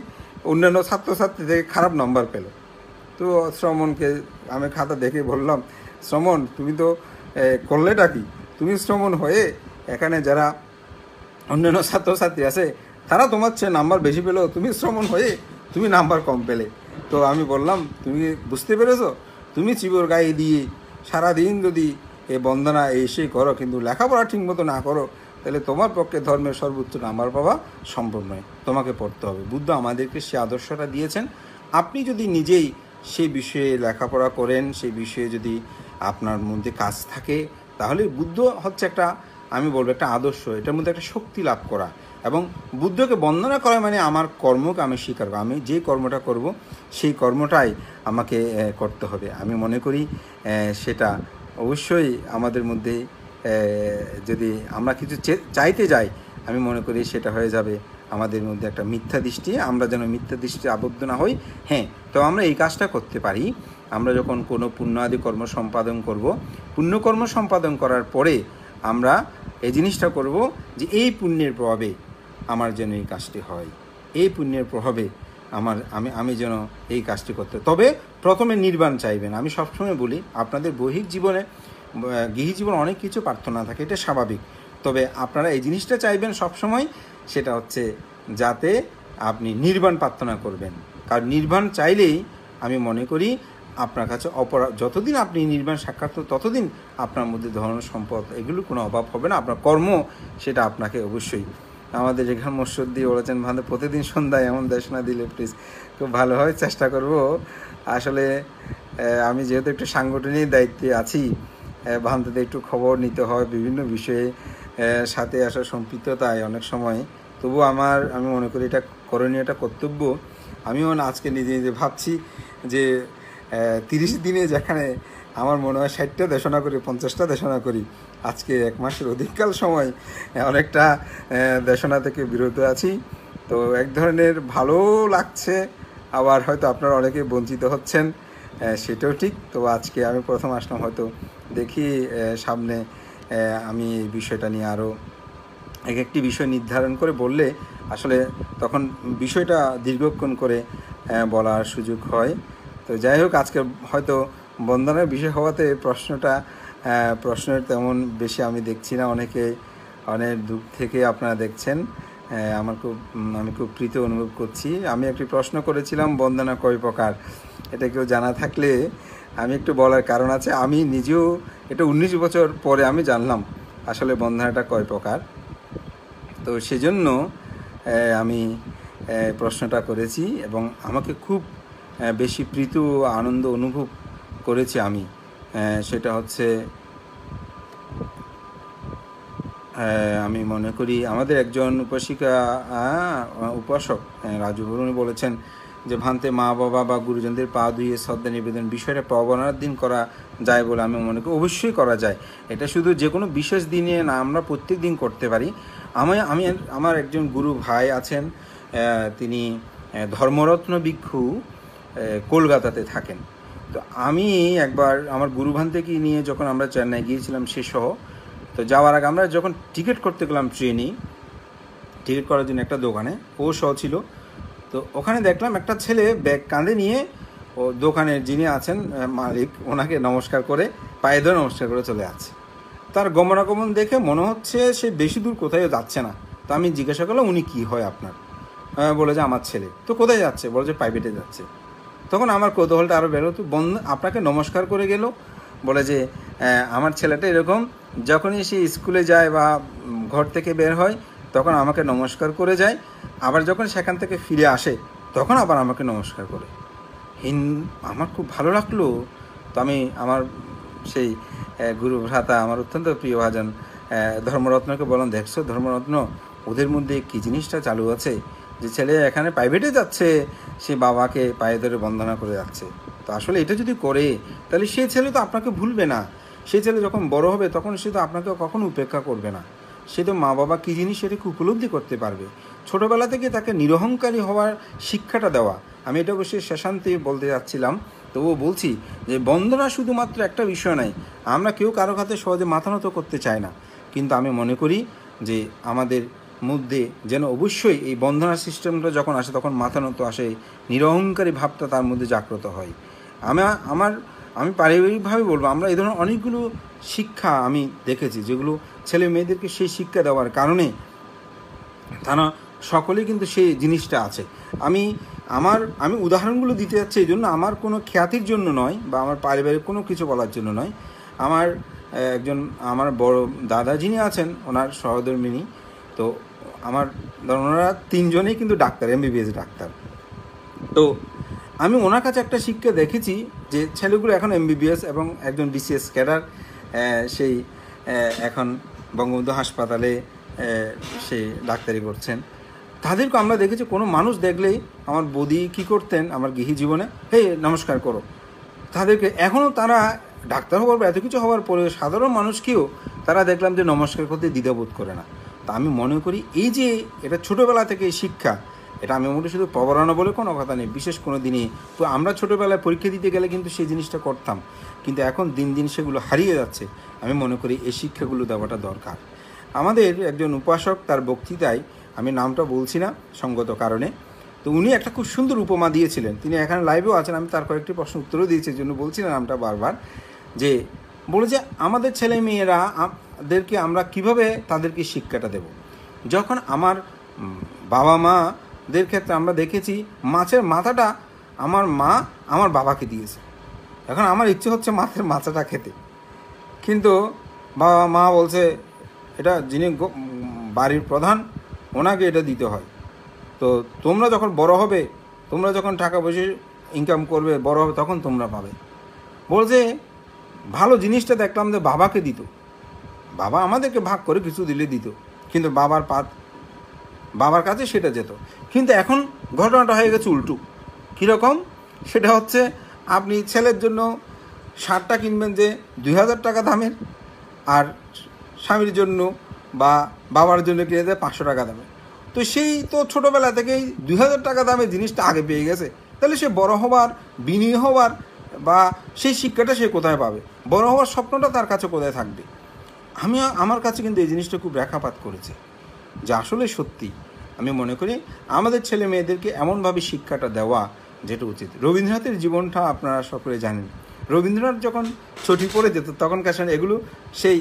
অন্যান্য ছাত্রছাত্রীদের খারাপ নম্বর পেল। তো শ্রমণকে আমি খাতা দেখে বললাম, শ্রমণ তুমি তো করলেটা কি? তুমি শ্রমণ হয়ে এখানে যারা অন্যান্য ছাত্রছাত্রী আছে তারা তোমার চেয়ে নাম্বার বেশি পেলো, তুমি শ্রমণ হয়ে তুমি নাম্বার কম পেলে। তো আমি বললাম, তুমি বুঝতে পেরেছো? তুমি চিবর গায়ে দিয়ে সারাদিন যদি এই বন্দনা এসে করো, কিন্তু লেখাপড়া ঠিকমতো না করো, তাহলে তোমার পক্ষে ধর্মের সর্বোচ্চ নাম্বার পাওয়া সম্ভব নয়, তোমাকে পড়তে হবে। বুদ্ধ আমাদেরকে সে আদর্শটা দিয়েছেন। আপনি যদি নিজেই সেই বিষয়ে লেখাপড়া করেন, সেই বিষয়ে যদি আপনার মধ্যে কাজ থাকে, তাহলে বুদ্ধ হচ্ছে একটা, আমি বলবো একটা আদর্শ, এটার মধ্যে একটা শক্তি লাভ করা। এবং বুদ্ধকে বন্দনা করা মানে আমার কর্মকে আমি স্বীকার করা, আমি যে কর্মটা করব সেই কর্মটাই আমাকে করতে হবে। আমি মনে করি সেটা অবশ্যই আমাদের মধ্যে, যদি আমরা কিছু চাইতে যাই, আমি মনে করি সেটা হয়ে যাবে আমাদের মধ্যে একটা মিথ্যা দৃষ্টি। আমরা যেন মিথ্যা দৃষ্টি আবদ্ধ না হই। হ্যাঁ, তো আমরা এই কাজটা করতে পারি। আমরা যখন কোনো পুণ্য আদি কর্ম সম্পাদন করব, পুণ্যকর্ম সম্পাদন করার পরে আমরা এই জিনিসটা করব যে এই পুণ্যের প্রভাবে আমার যেন এই কাজটি হয়, এই পুণ্যের প্রভাবে আমি যেন এই কাজটি করতে। তবে প্রথমে নির্বাণ চাইবেন। আমি সবসময় বলি, আপনাদের বৈহিক জীবনে, গৃহী জীবনে অনেক কিছু প্রার্থনা থাকে, এটা স্বাভাবিক। তবে আপনারা এই জিনিসটা চাইবেন সবসময়, সেটা হচ্ছে যাতে আপনি নির্বাণ প্রার্থনা করবেন। কারণ নির্বাণ চাইলেই আমি মনে করি আপনার কাছে যতদিন আপনি নির্বাণ সাক্ষাৎ, ততদিন আপনার মধ্যে ধন সম্পদ এগুলোর কোনো অভাব হবে না। আপনার কর্ম সেটা আপনাকে অবশ্যই, আমাদের এখানে মসজিদ দিয়ে বলেছেন, ভালো প্রতিদিন সন্ধ্যায় এমন দেশনা দিলে প্লিজ খুব ভালোভাবে চেষ্টা করব। আসলে আমি যেহেতু একটু সাংগঠনিক দায়িত্বে আছি, ভান্তিতে একটু খবর নিতে হয় বিভিন্ন বিষয়ে, সাথে আসা সম্পৃক্ততায় অনেক সময়, তবু আমি মনে করি এটা করণীয়, এটা কর্তব্য। আমিও আজকে নিজে নিজে ভাবছি যে 30 দিনে যেখানে আমার মনে হয় 60টা দেশনা করি, 50টা দেশনা করি, আজকে 1 মাসের অধিককাল সময় অনেকটা দেশনা থেকে বিরত আছি। তো এক ধরনের ভালো লাগছে, আবার হয়তো আপনারা অনেকে বঞ্চিত হচ্ছেন, সেটাও ঠিক। তো আজকে আমি প্রথম আসলাম, হয়তো দেখি সামনে আমি এই বিষয়টা নিয়ে আরও একটি বিষয় নির্ধারণ করে বললে আসলে তখন বিষয়টা দীর্ঘক্ষণ করে বলার সুযোগ হয়। তো যাই হোক, আজকে হয়তো বন্দনার বিষয় হওয়াতে প্রশ্নের তেমন বেশি আমি দেখছি না। অনেক দূর থেকে আপনারা দেখছেন, আমি খুব প্রীত অনুভব করছি। আমি একটি প্রশ্ন করেছিলাম, বন্দনা কয় প্রকার, এটা কেউ জানা থাকলে আমি একটু বলার কারণ আছে। আমি নিজেও এটা 19 বছর পরে আমি জানলাম আসলে বন্দনাটা কয় প্রকার। তো সেজন্য আমি প্রশ্নটা করেছি এবং আমাকে খুব বেশি প্রীত আনন্দ অনুভব করেছি আমি। সেটা হচ্ছে, আমি মনে করি আমাদের একজন উপাসক রাজু বরুণ বলেছেন যে ভান্তে মা বাবা বা গুরুজনদের পা ধুয়ে শ্রদ্ধা নিবেদন বিষয়টা প্রবণার দিন করা যায় বলে আমি মনে করি। অবশ্যই করা যায়। এটা শুধু যে কোনো বিশেষ দিনে না, আমরা প্রত্যেক দিন করতে পারি। আমার একজন গুরু ভাই আছেন, তিনি ধর্মরত্ন ভিক্ষু, কলকাতাতে থাকেন। তো আমি একবার আমার গুরুভান থেকে নিয়ে যখন আমরা চেন্নাই গিয়েছিলাম সহ, তো যাওয়ার আগে আমরা যখন টিকিট করতে গেলাম, ট্রেনে টিকিট করার জন্য একটা দোকানে, ও সহ ছিল। তো ওখানে দেখলাম একটা ছেলে ব্যাগ কাঁধে নিয়ে, ও দোকানের যিনি আছেন মালিক, ওনাকে নমস্কার করে, পায়ে ধরে নমস্কার করে চলে যাচ্ছে। তার গমনাগমন দেখে মনে হচ্ছে সে বেশি দূর কোথাও যাচ্ছে না। তো আমি জিজ্ঞাসা করলাম, উনি কি হয় আপনার? বলে যে আমার ছেলে। তো কোথায় যাচ্ছে? বলে যে প্রাইভেটে যাচ্ছে। তখন আমার কৌতূহলটা আরও বেরো, তো আপনাকে নমস্কার করে গেল, বলে যে আমার ছেলেটা এরকম, যখনই সে স্কুলে যায় বা ঘর থেকে বের হয় তখন আমাকে নমস্কার করে যায়, আবার যখন সেখান থেকে ফিরে আসে তখন আবার আমাকে নমস্কার করে। আমার খুব ভালো লাগলো। তো আমি আমার সেই গুরু ভ্রাতা, আমার অত্যন্ত প্রিয় ভাজন ধর্মরত্নকে বললাম, দেখছো ধর্মরত্ন, ওদের মধ্যে কী জিনিসটা চালু আছে, যে ছেলে এখানে প্রাইভেটে যাচ্ছে, সে বাবাকে পায়ে ধরে বন্দনা করে যাচ্ছে। তো আসলে এটা যদি করে, তাহলে সে ছেলে তো আপনাকে ভুলবে না। সেই ছেলে যখন বড় হবে তখন সে তো আপনাকে কখনো উপেক্ষা করবে না, সে তো মা বাবা কী জিনিস সেটাকে উপলব্ধি করতে পারবে। ছোটোবেলা থেকে তাকে নিরহংকারী হওয়ার শিক্ষাটা দেওয়া। আমি এটা অবশ্যই শেষান্তে বলতে যাচ্ছিলাম, তবুও বলছি যে বন্দনা শুধুমাত্র একটা বিষয় নয়। আমরা কেউ কারো কাছে সহজে মাথা নত করতে চাই না, কিন্তু আমি মনে করি যে আমাদের মধ্যে যেন অবশ্যই এই বন্দনা সিস্টেমটা যখন আসে তখন মাথা নত আসে, নিরহংকারী ভাবটা তার মধ্যে জাগ্রত হয়। আমি পারিবারিকভাবে বলবো, আমরা এই ধরনের অনেকগুলো শিক্ষা আমি দেখেছি যেগুলো ছেলে মেয়েদেরকে সেই শিক্ষা দেওয়ার কারণে তারা সকলেই কিন্তু সেই জিনিসটা আছে। আমি উদাহরণগুলো দিতে যাচ্ছি এই জন্য, আমার কোনো খ্যাতির জন্য নয় বা আমার পারিবারিক কোনো কিছু বলার জন্য নয়। আমার বড় দাদা যিনি আছেন, ওনার সহধর্মিণী, তো ওনারা তিনজনেই কিন্তু ডাক্তার, MBBS ডাক্তার। তো আমি ওনার কাছে একটা শিক্ষা দেখেছি যে ছেলেগুলো এখন MBBS এবং একজন BCS ক্যাডার, সেই এখন বঙ্গবন্ধু হাসপাতালে সে ডাক্তারি করছেন। তাদেরকে আমরা দেখেছি কোনো মানুষ দেখলেই, আমার বৌদি কী করতেন আমার গৃহী জীবনে, হে নমস্কার করো। তাদেরকে এখনও তারা ডাক্তার হওয়ার এত কিছু হওয়ার পরে সাধারণ মানুষকেও তারা দেখলাম যে নমস্কার করতে দ্বিধাবোধ করে না। তা আমি মনে করি এই যে এটা ছোটোবেলা থেকে শিক্ষা, এটা আমি মনে শুধু প্রবরণা বলে কোনো কথা নেই, বিশেষ কোনো দিনই তো আমরা ছোটোবেলায় পরীক্ষা দিতে গেলে কিন্তু সেই জিনিসটা করতাম, কিন্তু এখন দিন দিন সেগুলো হারিয়ে যাচ্ছে। আমি মনে করি এই শিক্ষাগুলো দেওয়াটা দরকার। আমাদের একজন উপাসক তার বক্তৃতায়, আমি নামটা বলছি না সঙ্গত কারণে, তো উনি একটা খুব সুন্দর উপমা দিয়েছিলেন। তিনি এখানে লাইভেও আছেন, আমি তার কয়েকটি প্রশ্ন উত্তরও দিয়েছি, জন্য বলছি না নামটা বারবার, যে বলে যে আমাদের ছেলে মেয়েরা আমাদেরকে আমরা কিভাবে তাদেরকে শিক্ষাটা দেব। যখন আমার বাবা মাদের ক্ষেত্রে আমরা দেখেছি মাছের মাথাটা আমার মা আমার বাবাকে দিয়েছে, এখন আমার ইচ্ছে হচ্ছে মাছের মাথাটা খেতে, কিন্তু বাবা মা বলছে এটা যিনি বাড়ির প্রধান ওনাকে এটা দিতে হয়। তো তোমরা যখন বড় হবে, তোমরা যখন টাকা পয়সা ইনকাম করবে, বড় হবে, তখন তোমরা পাবে। বলছে ভালো জিনিসটা দেখলাম যে বাবাকে দিত, বাবা আমাদেরকে ভাগ করে কিছু দিলে দিত, কিন্তু বাবার কাছে সেটা যেত। কিন্তু এখন ঘটনাটা হয়ে গেছে উল্টো। কীরকম? সেটা হচ্ছে আপনি ছেলের জন্য শার্টটা কিনবেন যে 2000 টাকা দামের, আর স্বামীর জন্য বা বাবার জন্য কিনে দেয় 500 টাকা দামের। তো সেই তো ছোটোবেলা থেকেই 2000 টাকা দামের জিনিসটা আগে পেয়ে গেছে, তাহলে সে বড় হবার, বিনয়ী হবার বা সেই শিক্ষাটা সে কোথায় পাবে? বড় হওয়ার স্বপ্নটা তার কাছে কোথায় থাকবে? আমার কাছে কিন্তু এই জিনিসটা খুব রেখাপাত করেছে, যে আসলে সত্যি আমি মনে করি আমাদের ছেলে মেয়েদেরকে এমনভাবে শিক্ষাটা দেওয়া যেটা উচিত। রবীন্দ্রনাথের জীবনটা আপনারা সকলে জানেন। রবীন্দ্রনাথ যখন ছুটি পড়ে যেত তখনকার সময় এগুলো সেই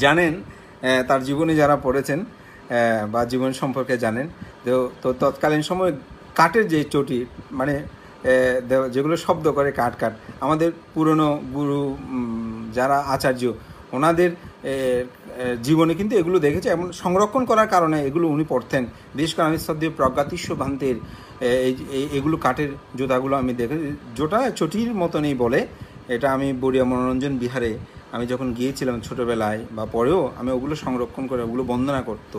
জানেন, তার জীবনে যারা পড়েছেন বা জীবন সম্পর্কে জানেন, তো তৎকালীন সময় কাঠের যে চটি, মানে যেগুলো শব্দ করে কাঠ, আমাদের পুরনো গুরু যারা আচার্য ওনাদের জীবনে কিন্তু এগুলো দেখেছে, এমন সংরক্ষণ করার কারণে এগুলো উনি পড়তেন। বিশেষ করে আমি শ্রদ্ধেয় প্রজ্ঞাতীশ ভান্তের এগুলো কাঠের জোতাগুলো আমি দেখেছি, জোটা চটির মতনই বলে। এটা আমি বড়িয়া মনোরঞ্জন বিহারে আমি যখন গিয়েছিলাম ছোটোবেলায় বা পরেও আমি ওগুলো সংরক্ষণ করে ওগুলো বন্দনা করতো,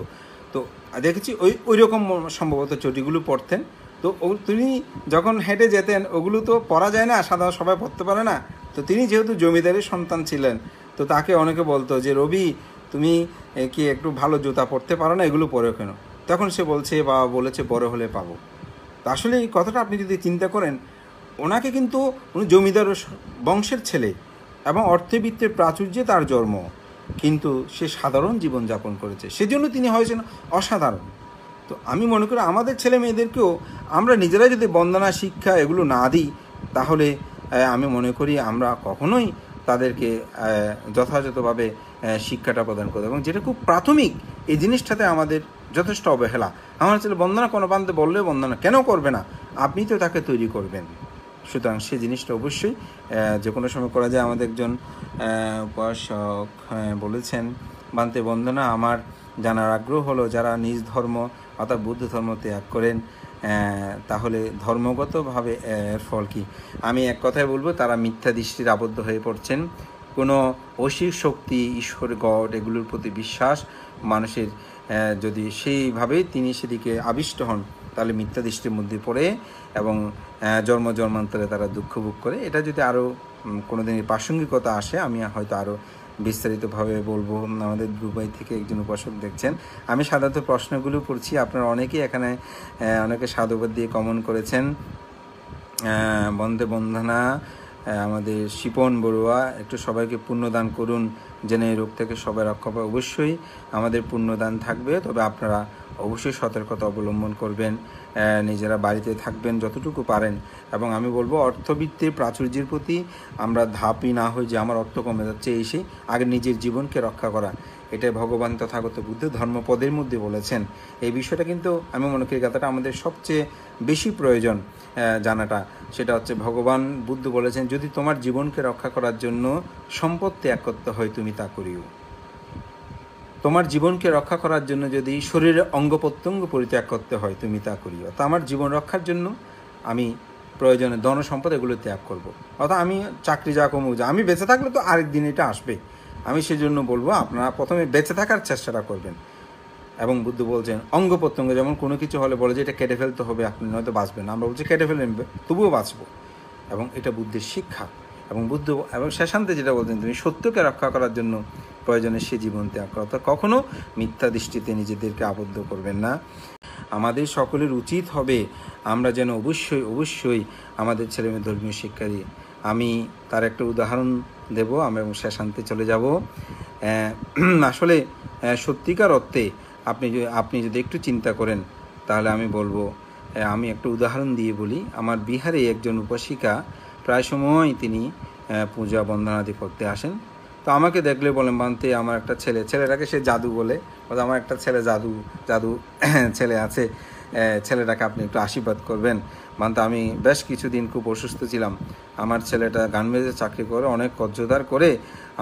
তো দেখেছি ওই রকম সম্ভবত চটিগুলো পরতেন। তো তিনি যখন হেঁটে যেতেন, ওগুলো তো পরা যায় না, সাধারণ সবাই পরতে পারে না। তো তিনি যেহেতু জমিদারের সন্তান ছিলেন, তো তাকে অনেকে বলতো যে রবি তুমি কি একটু ভালো জুতা পরতে পারো না, এগুলো পরে কেন? তখন সে বলছে বাবা বলেছে বড় হলে পাবো। তো আসলে এই কথাটা আপনি যদি চিন্তা করেন, ওনাকে কিন্তু উনি জমিদার বংশের ছেলে এবং অর্থবিত্তের প্রাচুর্যে তার জন্ম, কিন্তু সে সাধারণ জীবনযাপন করেছে, সেজন্য তিনি হয়েছেন অসাধারণ। তো আমি মনে করি আমাদের ছেলে মেয়েদেরকেও আমরা নিজেরাই যদি বন্দনা শিক্ষা এগুলো না দিই, তাহলে আমি মনে করি আমরা কখনোই তাদেরকে যথাযথভাবে শিক্ষাটা প্রদান করবো। এবং যেটা খুব প্রাথমিক, এই জিনিসটাতে আমাদের যথেষ্ট অবহেলা। আমার ছেলে বন্দনা কোনো বান্ধে বললে বন্দনা কেন করবে না? আপনি তো তাকে তৈরি করবেন। সুতরাং সেই জিনিসটা অবশ্যই যে কোনো সময় করা যায়। আমাদের একজন উপাসক বলেছেন, বান্তে বন্দনা আমার জানার আগ্রহ হলো যারা নিজ ধর্ম অর্থাৎ বুদ্ধ ধর্ম ত্যাগ করেন, তাহলে ধর্মগতভাবে এর ফল কি? আমি এক কথায় বলবো, তারা মিথ্যা দৃষ্টির আবদ্ধ হয়ে পড়ছেন। কোনো ঐশিক শক্তি, ঈশ্বর, গড এগুলোর প্রতি বিশ্বাস মানুষের যদি সেইভাবেই তিনি সেদিকে আবিষ্ট হন, তাহলে মিথ্যা দৃষ্টির মধ্যে পড়ে এবং জন্ম জন্মান্তরে তারা দুঃখ ভোগ করে। এটা যদি আরও কোনো দিনের প্রাসঙ্গিকতা আসে আমি হয়তো আরও বিস্তারিতভাবে বলবো। আমাদের দুবাই থেকে একজন উপাসক দেখছেন। আমি সাধারণত প্রশ্নগুলো পড়ছি, আপনারা অনেকেই এখানে অনেকে সাধুবাদ দিয়ে কমেন্ট করেছেন। বন্দে বন্দনা আমাদের শিপন বড়ুয়া, একটু সবাইকে পুণ্যদান করুন যেন এই রোগ থেকে সবাই রক্ষা পায়। অবশ্যই আমাদের পুণ্যদান থাকবে, তবে আপনারা অবশ্যই সতর্কতা অবলম্বন করবেন, নিজেরা বাড়িতে থাকবেন যতটুকু পারেন। এবং আমি বলবো অর্থবিত্তের প্রাচুর্যের প্রতি আমরা ধাপই না হই যে আমার অর্থ কমে যাচ্ছে এসে আগে নিজের জীবনকে রক্ষা করা। এটাই ভগবান তথাগত বুদ্ধ ধর্মপদের মধ্যে বলেছেন। এই বিষয়টা কিন্তু আমি মনে করি কথাটা আমাদের সবচেয়ে বেশি প্রয়োজন জানাটা। সেটা হচ্ছে ভগবান বুদ্ধ বলেছেন, যদি তোমার জীবনকে রক্ষা করার জন্য সম্পদ ত্যাগ করতে হয় তুমি তা করিও। তোমার জীবনকে রক্ষা করার জন্য যদি শরীরের অঙ্গ প্রত্যঙ্গ পরিত্যাগ করতে হয় তুমি তা করিও। তা আমার জীবন রক্ষার জন্য আমি প্রয়োজনে ধন সম্পদ এগুলো ত্যাগ করবো। অর্থাৎ আমি চাকরি যা কমুক যা, আমি বেঁচে থাকলে তো আরেক দিন এটা আসবে। আমি সেজন্য বলবো আপনারা প্রথমে বেঁচে থাকার চেষ্টাটা করবেন। এবং বুদ্ধ বলছেন অঙ্গ প্রত্যঙ্গ, যেমন কোনো কিছু হলে বলে যে এটা কেটে ফেলতে হবে, আপনি নয়তো বাঁচবেন। আমরা বলছি কেটে ফেলেন তবুও বাঁচবো। এবং এটা বুদ্ধের শিক্ষা। এবং বুদ্ধ এবং শেষান্তে যেটা বলছেন, তুমি সত্যকে রক্ষা করার জন্য প্রয়োজনে সে জীবন ত্যাগ করা। অর্থাৎ কখনো মিথ্যা দৃষ্টিতে নিজেদেরকে আবদ্ধ করবেন না। আমাদের সকলের উচিত হবে আমরা যেন অবশ্যই আমাদের ছেলেমেয়ে ধর্মীয় শিক্ষা দিই। আমি তার একটা উদাহরণ দেব, আমরা এবং শেষান্তে চলে যাব। আসলে সত্যিকার অর্থে আপনি যদি একটু চিন্তা করেন তাহলে আমি বলবো, আমি একটা উদাহরণ দিয়ে বলি। আমার বিহারে একজন উপাসিকা প্রায় সময় তিনি পূজা বন্দনাদি করতে আসেন। তো আমাকে দেখলে বলেন, বানতে আমার একটা ছেলেটাকে সে জাদু বলে, আমার একটা জাদু ছেলে আছে, ছেলেটাকে আপনি একটু আশীর্বাদ করবেন। বানতে আমি বেশ কিছুদিন খুব অসুস্থ ছিলাম, আমার ছেলেটা গার্মেন্টসে চাকরি করে অনেক কর্জদার করে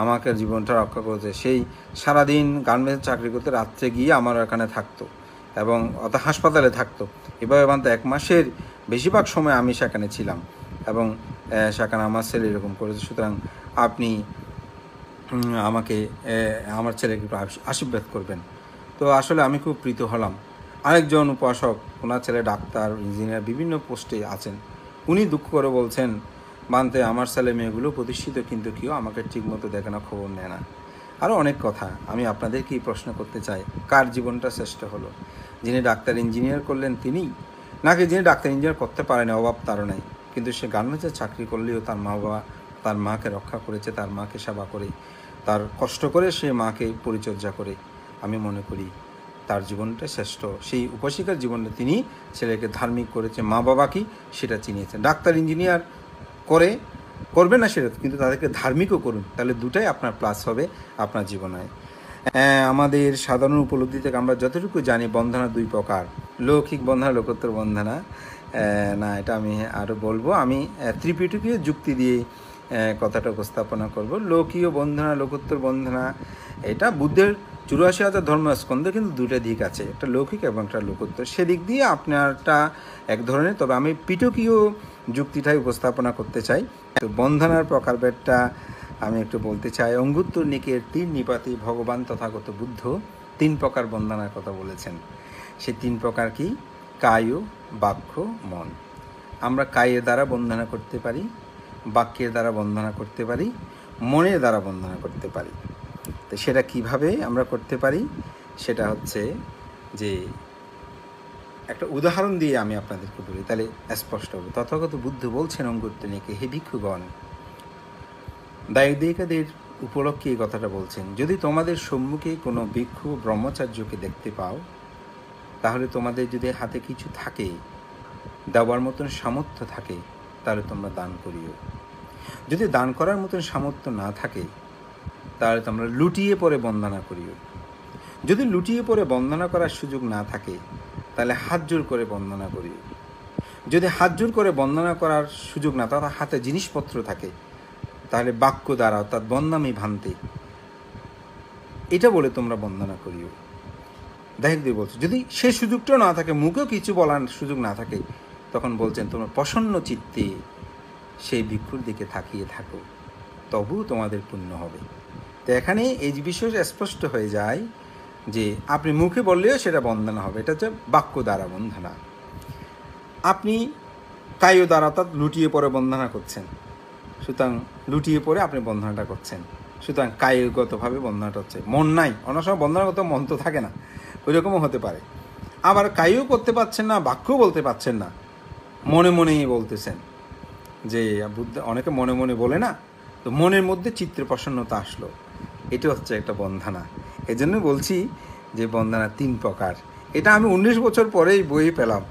আমাকে জীবনটা রক্ষা করেছে। সেই সারাদিন গার্মেন্টসে চাকরি করতে, রাত্রে গিয়ে আমার এখানে থাকতো এবং হাসপাতালে থাকতো। এভাবে বানতে 1 মাসের বেশিরভাগ সময় আমি সেখানে ছিলাম এবং সেখানে আমার ছেলে এরকম করেছে। সুতরাং আপনি আমাকে আমার ছেলেকে একটু আশীর্বাদ করবেন। তো আসলে আমি খুব প্রীত হলাম। আরেকজন উপাসক, ওনার ছেলে ডাক্তার, ইঞ্জিনিয়ার, বিভিন্ন পোস্টে আছেন। উনি দুঃখ করে বলছেন, বানতে আমার ছেলে মেয়েগুলো প্রতিষ্ঠিত, কিন্তু কেউ আমাকে ঠিকমতো দেখে না, খবর নেয় না। আরও অনেক কথা। আমি আপনাদেরকেই প্রশ্ন করতে চাই, কার জীবনটা শ্রেষ্ঠ হলো? যিনি ডাক্তার ইঞ্জিনিয়ার করলেন তিনি, নাকি যিনি ডাক্তার ইঞ্জিনিয়ার করতে পারেনি, অভাব তার নাই, কিন্তু সে গার্মেন্টসে চাকরি করলেও তার মা বাবা তার মাকে রক্ষা করেছে, তার মাকে সেবা করে, তার কষ্ট করে সে মাকে পরিচর্যা করে। আমি মনে করি তার জীবনটা শ্রেষ্ঠ। সেই উপাসিকার জীবনটা তিনি ছেলেকে ধার্মিক করেছে, মা বাবা কি সেটা চিনিয়েছেন। ডাক্তার ইঞ্জিনিয়ার করবে না সেটা, কিন্তু তাদেরকে ধার্মিকও করুন, তাহলে দুটাই আপনার প্লাস হবে আপনার জীবনে। আমাদের সাধারণ উপলব্ধি থেকে আমরা যতটুকু জানি বন্ধনা 2 প্রকার, লৌকিক বন্ধনা, লোকোত্তর বন্ধনা। না, এটা আমি আরও বলবো। আমি ত্রিপিটকীয় যুক্তি দিয়ে কথাটা উপস্থাপনা করব। লৌকীয় বন্ধনা, লোকোত্তর বন্ধনা, এটা বুদ্ধের 84,000 ধর্মস্কন্ধে কিন্তু 2টা দিক আছে, একটা লৌকিক এবং একটা লোকোত্তর। সেদিক দিয়ে আপনারটা এক ধরনের, তবে আমি পিটকীয় যুক্তিটাই উপস্থাপনা করতে চাই। তো বন্ধনার প্রকারভেদটা আমি একটু বলতে চাই। অঙ্গুত্তর নিকের 3 নিপাতে ভগবান তথাগত বুদ্ধ 3 প্রকার বন্ধনার কথা বলেছেন। সেই 3 প্রকার কি? কায়, বাক্য, মন। আমরা কায়ের দ্বারা বন্দনা করতে পারি, বাক্যের দ্বারা বন্দনা করতে পারি, মনের দ্বারা বন্দনা করতে পারি। তো সেটা কিভাবে আমরা করতে পারি, সেটা হচ্ছে যে একটা উদাহরণ দিয়ে আমি আপনাদেরকে বলি, তাহলে স্পষ্ট হবে। তথাগত বুদ্ধ বলছেন অঙ্গুত্তর নিকে, হে ভিক্ষুগণ, দায়িকাদের উপলক্ষে এই কথাটা বলছেন, যদি তোমাদের সম্মুখে কোনো ভিক্ষু ব্রহ্মচার্যকে দেখতে পাও, তাহলে তোমাদের যদি হাতে কিছু থাকে, দেওয়ার মতন সামর্থ্য থাকে, তাহলে তোমরা দান করিও। যদি দান করার মতন সামর্থ্য না থাকে, তাহলে তোমরা লুটিয়ে পড়ে বন্দনা করিও। যদি লুটিয়ে পড়ে বন্দনা করার সুযোগ না থাকে, তাহলে হাত জোর করে বন্দনা করিও। যদি হাত জোর করে বন্দনা করার সুযোগ না থাকে, হাতে জিনিসপত্র থাকে, তাহলে বাক্য দ্বারা, অর্থাৎ বন্দামি ভান্তে, এটা বলে তোমরা বন্দনা করিও। দেখে বলছে, যদি সে সুযোগটাও না থাকে, মুখেও কিছু বলার সুযোগ না থাকে, তখন বলছেন তোমরা প্রসন্ন চিত্তে সেই ভিক্ষুর দিকে তাকিয়ে থাকো, তবু তোমাদের পুণ্য হবে। তো এখানে এই বিষয় স্পষ্ট হয়ে যায় যে আপনি মুখে বললেও সেটা বন্দনা হবে। এটা হচ্ছে বাক্য দ্বারা বন্দনা। আপনি কায়ু দ্বারা অর্থাৎ লুটিয়ে পড়ে বন্দনা করছেন, সুতরাং লুটিয়ে পড়ে আপনি বন্দনাটা করছেন, সুতরাং কায়ুগতভাবে বন্দনাটা হচ্ছে। মন নাই, অনেক সময় বন্দনাগত মন তো থাকে না, ওই রকমও হতে পারে। আবার কায়ু করতে পারছেন না, বাক্যও বলতে পারছেন না, মনে মনেই বলতেছেন। যে বুদ্ধ অনেকে মনে মনে বলে না, তো মনের মধ্যে চিত্রে প্রসন্নতা আসলো, এটা হচ্ছে একটা বন্দনা। এই জন্য বলছি যে বন্দনা 3 প্রকার। এটা আমি 19 বছর পরেই বই পেলাম,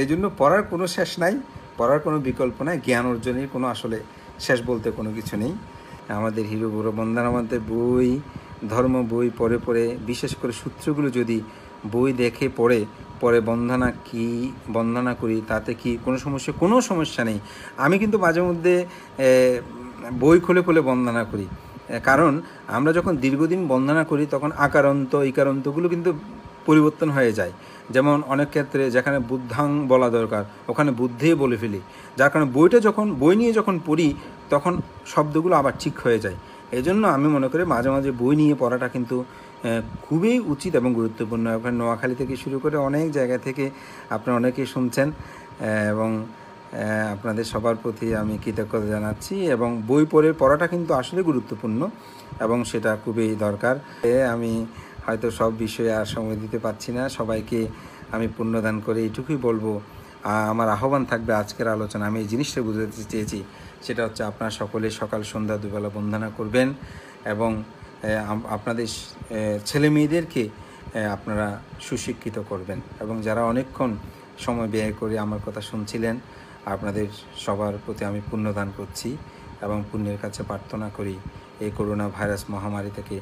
এই জন্য পড়ার কোনো শেষ নাই, পড়ার কোনো বিকল্প নাই, জ্ঞান অর্জনের কোনো আসলে শেষ বলতে কোনো কিছু নেই। আমাদের হিরো বুড়ো বন্দনার মধ্যে বই, ধর্ম বই পড়ে পড়ে, বিশেষ করে সূত্রগুলো যদি বই দেখে পরে বন্দনা কি বন্দনা করি, তাতে কি কোনো সমস্যা নেই। আমি কিন্তু মাঝে মধ্যে বই খুলে খুলে বন্দনা করি, কারণ আমরা যখন দীর্ঘদিন বন্দনা করি তখন আকারান্ত ইকারান্তগুলো কিন্তু পরিবর্তন হয়ে যায়। যেমন অনেক ক্ষেত্রে যেখানে বুদ্ধাং বলা দরকার ওখানে বুদ্ধেই বলে ফেলি, যার কারণে বই নিয়ে যখন পড়ি তখন শব্দগুলো আবার ঠিক হয়ে যায়। এই জন্য আমি মনে করি মাঝে মাঝে বই নিয়ে পড়াটা কিন্তু খুবই উচিত এবং গুরুত্বপূর্ণ। ওখানে নোয়াখালী থেকে শুরু করে অনেক জায়গা থেকে আপনারা অনেকেই শুনছেন, এবং আপনাদের সবার প্রতি আমি কৃতজ্ঞতা জানাচ্ছি। এবং বই পড়াটা কিন্তু আসলে গুরুত্বপূর্ণ এবং সেটা খুবই দরকার। আমি হয়তো সব বিষয়ে আর সময় দিতে পারছি না, সবাইকে আমি পুণ্যদান করে এইটুকুই বলবো। আমার আহ্বান থাকবে আজকের আলোচনা, আমি এই জিনিসটা বুঝাতে চেয়েছি, সেটা হচ্ছে আপনারা সকলে সকাল সন্ধ্যা দুবেলা বন্দনা করবেন এবং আপনাদের ছেলে মেয়েদেরকে আপনারা সুশিক্ষিত করবেন। এবং যারা অনেকক্ষণ সময় ব্যয় করে আমার কথা শুনছিলেন, আপনাদের সবার প্রতি আমি পুণ্যদান করছি এবং পুণ্যের কাছে প্রার্থনা করি এই করোনা ভাইরাস মহামারী থেকে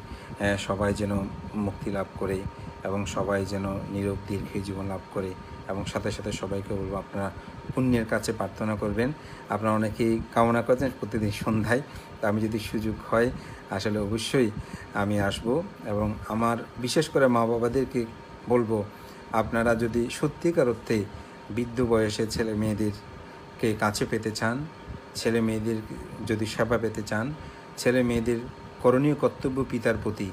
সবাই যেন মুক্তি লাভ করে এবং সবাই যেন নীরব দীর্ঘ জীবন লাভ করে। এবং সাথে সাথে সবাইকে বলবো আপনারা পুণ্যের কাছে প্রার্থনা করবেন। আপনারা অনেকেই কামনা করছেন প্রতিদিন সন্ধ্যায়, তো আমি যদি সুযোগ হয় আসলে অবশ্যই আমি আসব। এবং আমার বিশেষ করে মা বাবাদেরকে বলবো, আপনারা যদি সত্যিকার অর্থে বৃদ্ধ বয়সে ছেলে মেয়েদেরকে কাছে পেতে চান, ছেলে মেয়েদের যদি সেবা পেতে চান, ছেলে মেয়েদের করণীয় কর্তব্য পিতার প্রতি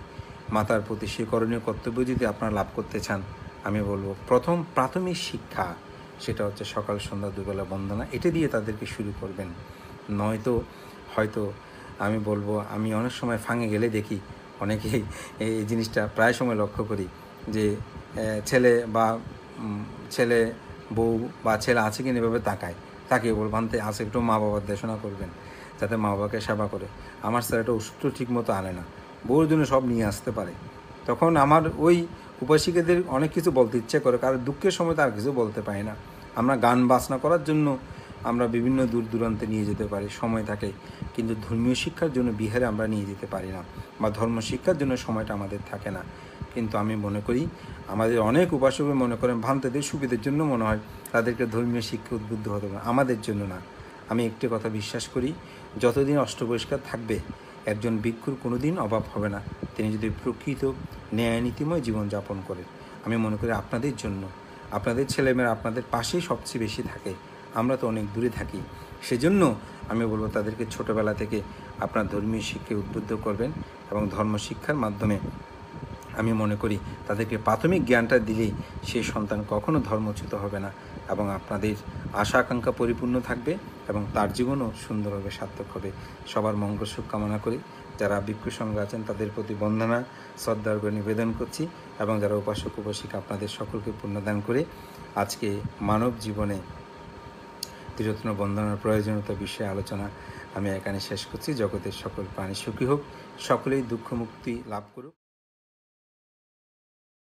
মাতার প্রতি, সেই করণীয় কর্তব্য যদি আপনারা লাভ করতে চান, আমি বলবো প্রথম প্রাথমিক শিক্ষা সেটা হচ্ছে সকাল সন্ধ্যা দুবেলা বন্দনা, এটা দিয়ে তাদেরকে শুরু করবেন। নয়তো হয়তো আমি বলবো, আমি অনেক সময় ফাঙে গেলে দেখি অনেকেই এই জিনিসটা প্রায় সময় লক্ষ্য করি যে ছেলে বউ বা ছেলে আছে কিনা এভাবে তাকিয়ে বলবো আনতে আছে, একটু মা বাবার দেশনা করবেন যাতে মা বাবাকে সেবা করে। আমার ছেলেটা ওষুধ ঠিক মতো আনে না, বউর জন্য সব নিয়ে আসতে পারে, তখন আমার ওই উপাসিকাদের অনেক কিছু বলতে ইচ্ছে করে, কারণ দুঃখের সময় তার কিছু বলতে পারি না। আমরা গান বাজনা করার জন্য আমরা বিভিন্ন দূর দূরান্তে নিয়ে যেতে পারি, সময় থাকে, কিন্তু ধর্মীয় শিক্ষার জন্য বিহারে আমরা নিয়ে যেতে পারি না, বা ধর্ম শিক্ষার জন্য সময়টা আমাদের থাকে না। কিন্তু আমি মনে করি আমাদের অনেক উপাসক মনে করেন ভ্রান্তদের সুবিধের জন্য মনে হয় তাদেরকে ধর্মীয় শিক্ষা উদ্বুদ্ধ হতে পারে, আমাদের জন্য না। আমি একটি কথা বিশ্বাস করি, যতদিন অষ্টপরিষ্কার থাকবে একজন ভিক্ষুর কোনো দিন অভাব হবে না, তিনি যদি প্রকৃত ন্যায়নীতিময় জীবনযাপন করেন। আমি মনে করি আপনাদের জন্য, আপনাদের ছেলেমেয়েরা আপনাদের পাশেই সবচেয়ে বেশি থাকে, আমরা তো অনেক দূরে থাকি। সেজন্য আমি বলবো তাদেরকে ছোটোবেলা থেকে আপনার ধর্মীয় শিক্ষায় উদ্বুদ্ধ করবেন এবং ধর্ম শিক্ষার মাধ্যমে আমি মনে করি তাদেরকে প্রাথমিক জ্ঞানটা দিলেই সেই সন্তান কখনো ধর্মচ্যুত হবে না এবং আপনাদের আশা আকাঙ্ক্ষা পরিপূর্ণ থাকবে এবং তার জীবনও সুন্দরভাবে সার্থক হবে। সবার মঙ্গল সুখ কামনা করি। যারা ভিক্ষু সংঘ আছেন তাদের প্রতি বন্দনা শ্রদ্ধার করে নিবেদন করছি এবং যারা উপাসক উপাসিকা আপনাদের সকলকে পুণ্যদান করে আজকে মানব জীবনে ত্রিরত্ন বন্দনার প্রয়োজনীয়তা বিষয়ে আলোচনা আমি এখানে শেষ করছি। জগতের সকল প্রাণী সুখী হোক, সকলেই দুঃখ মুক্তি লাভ করুক।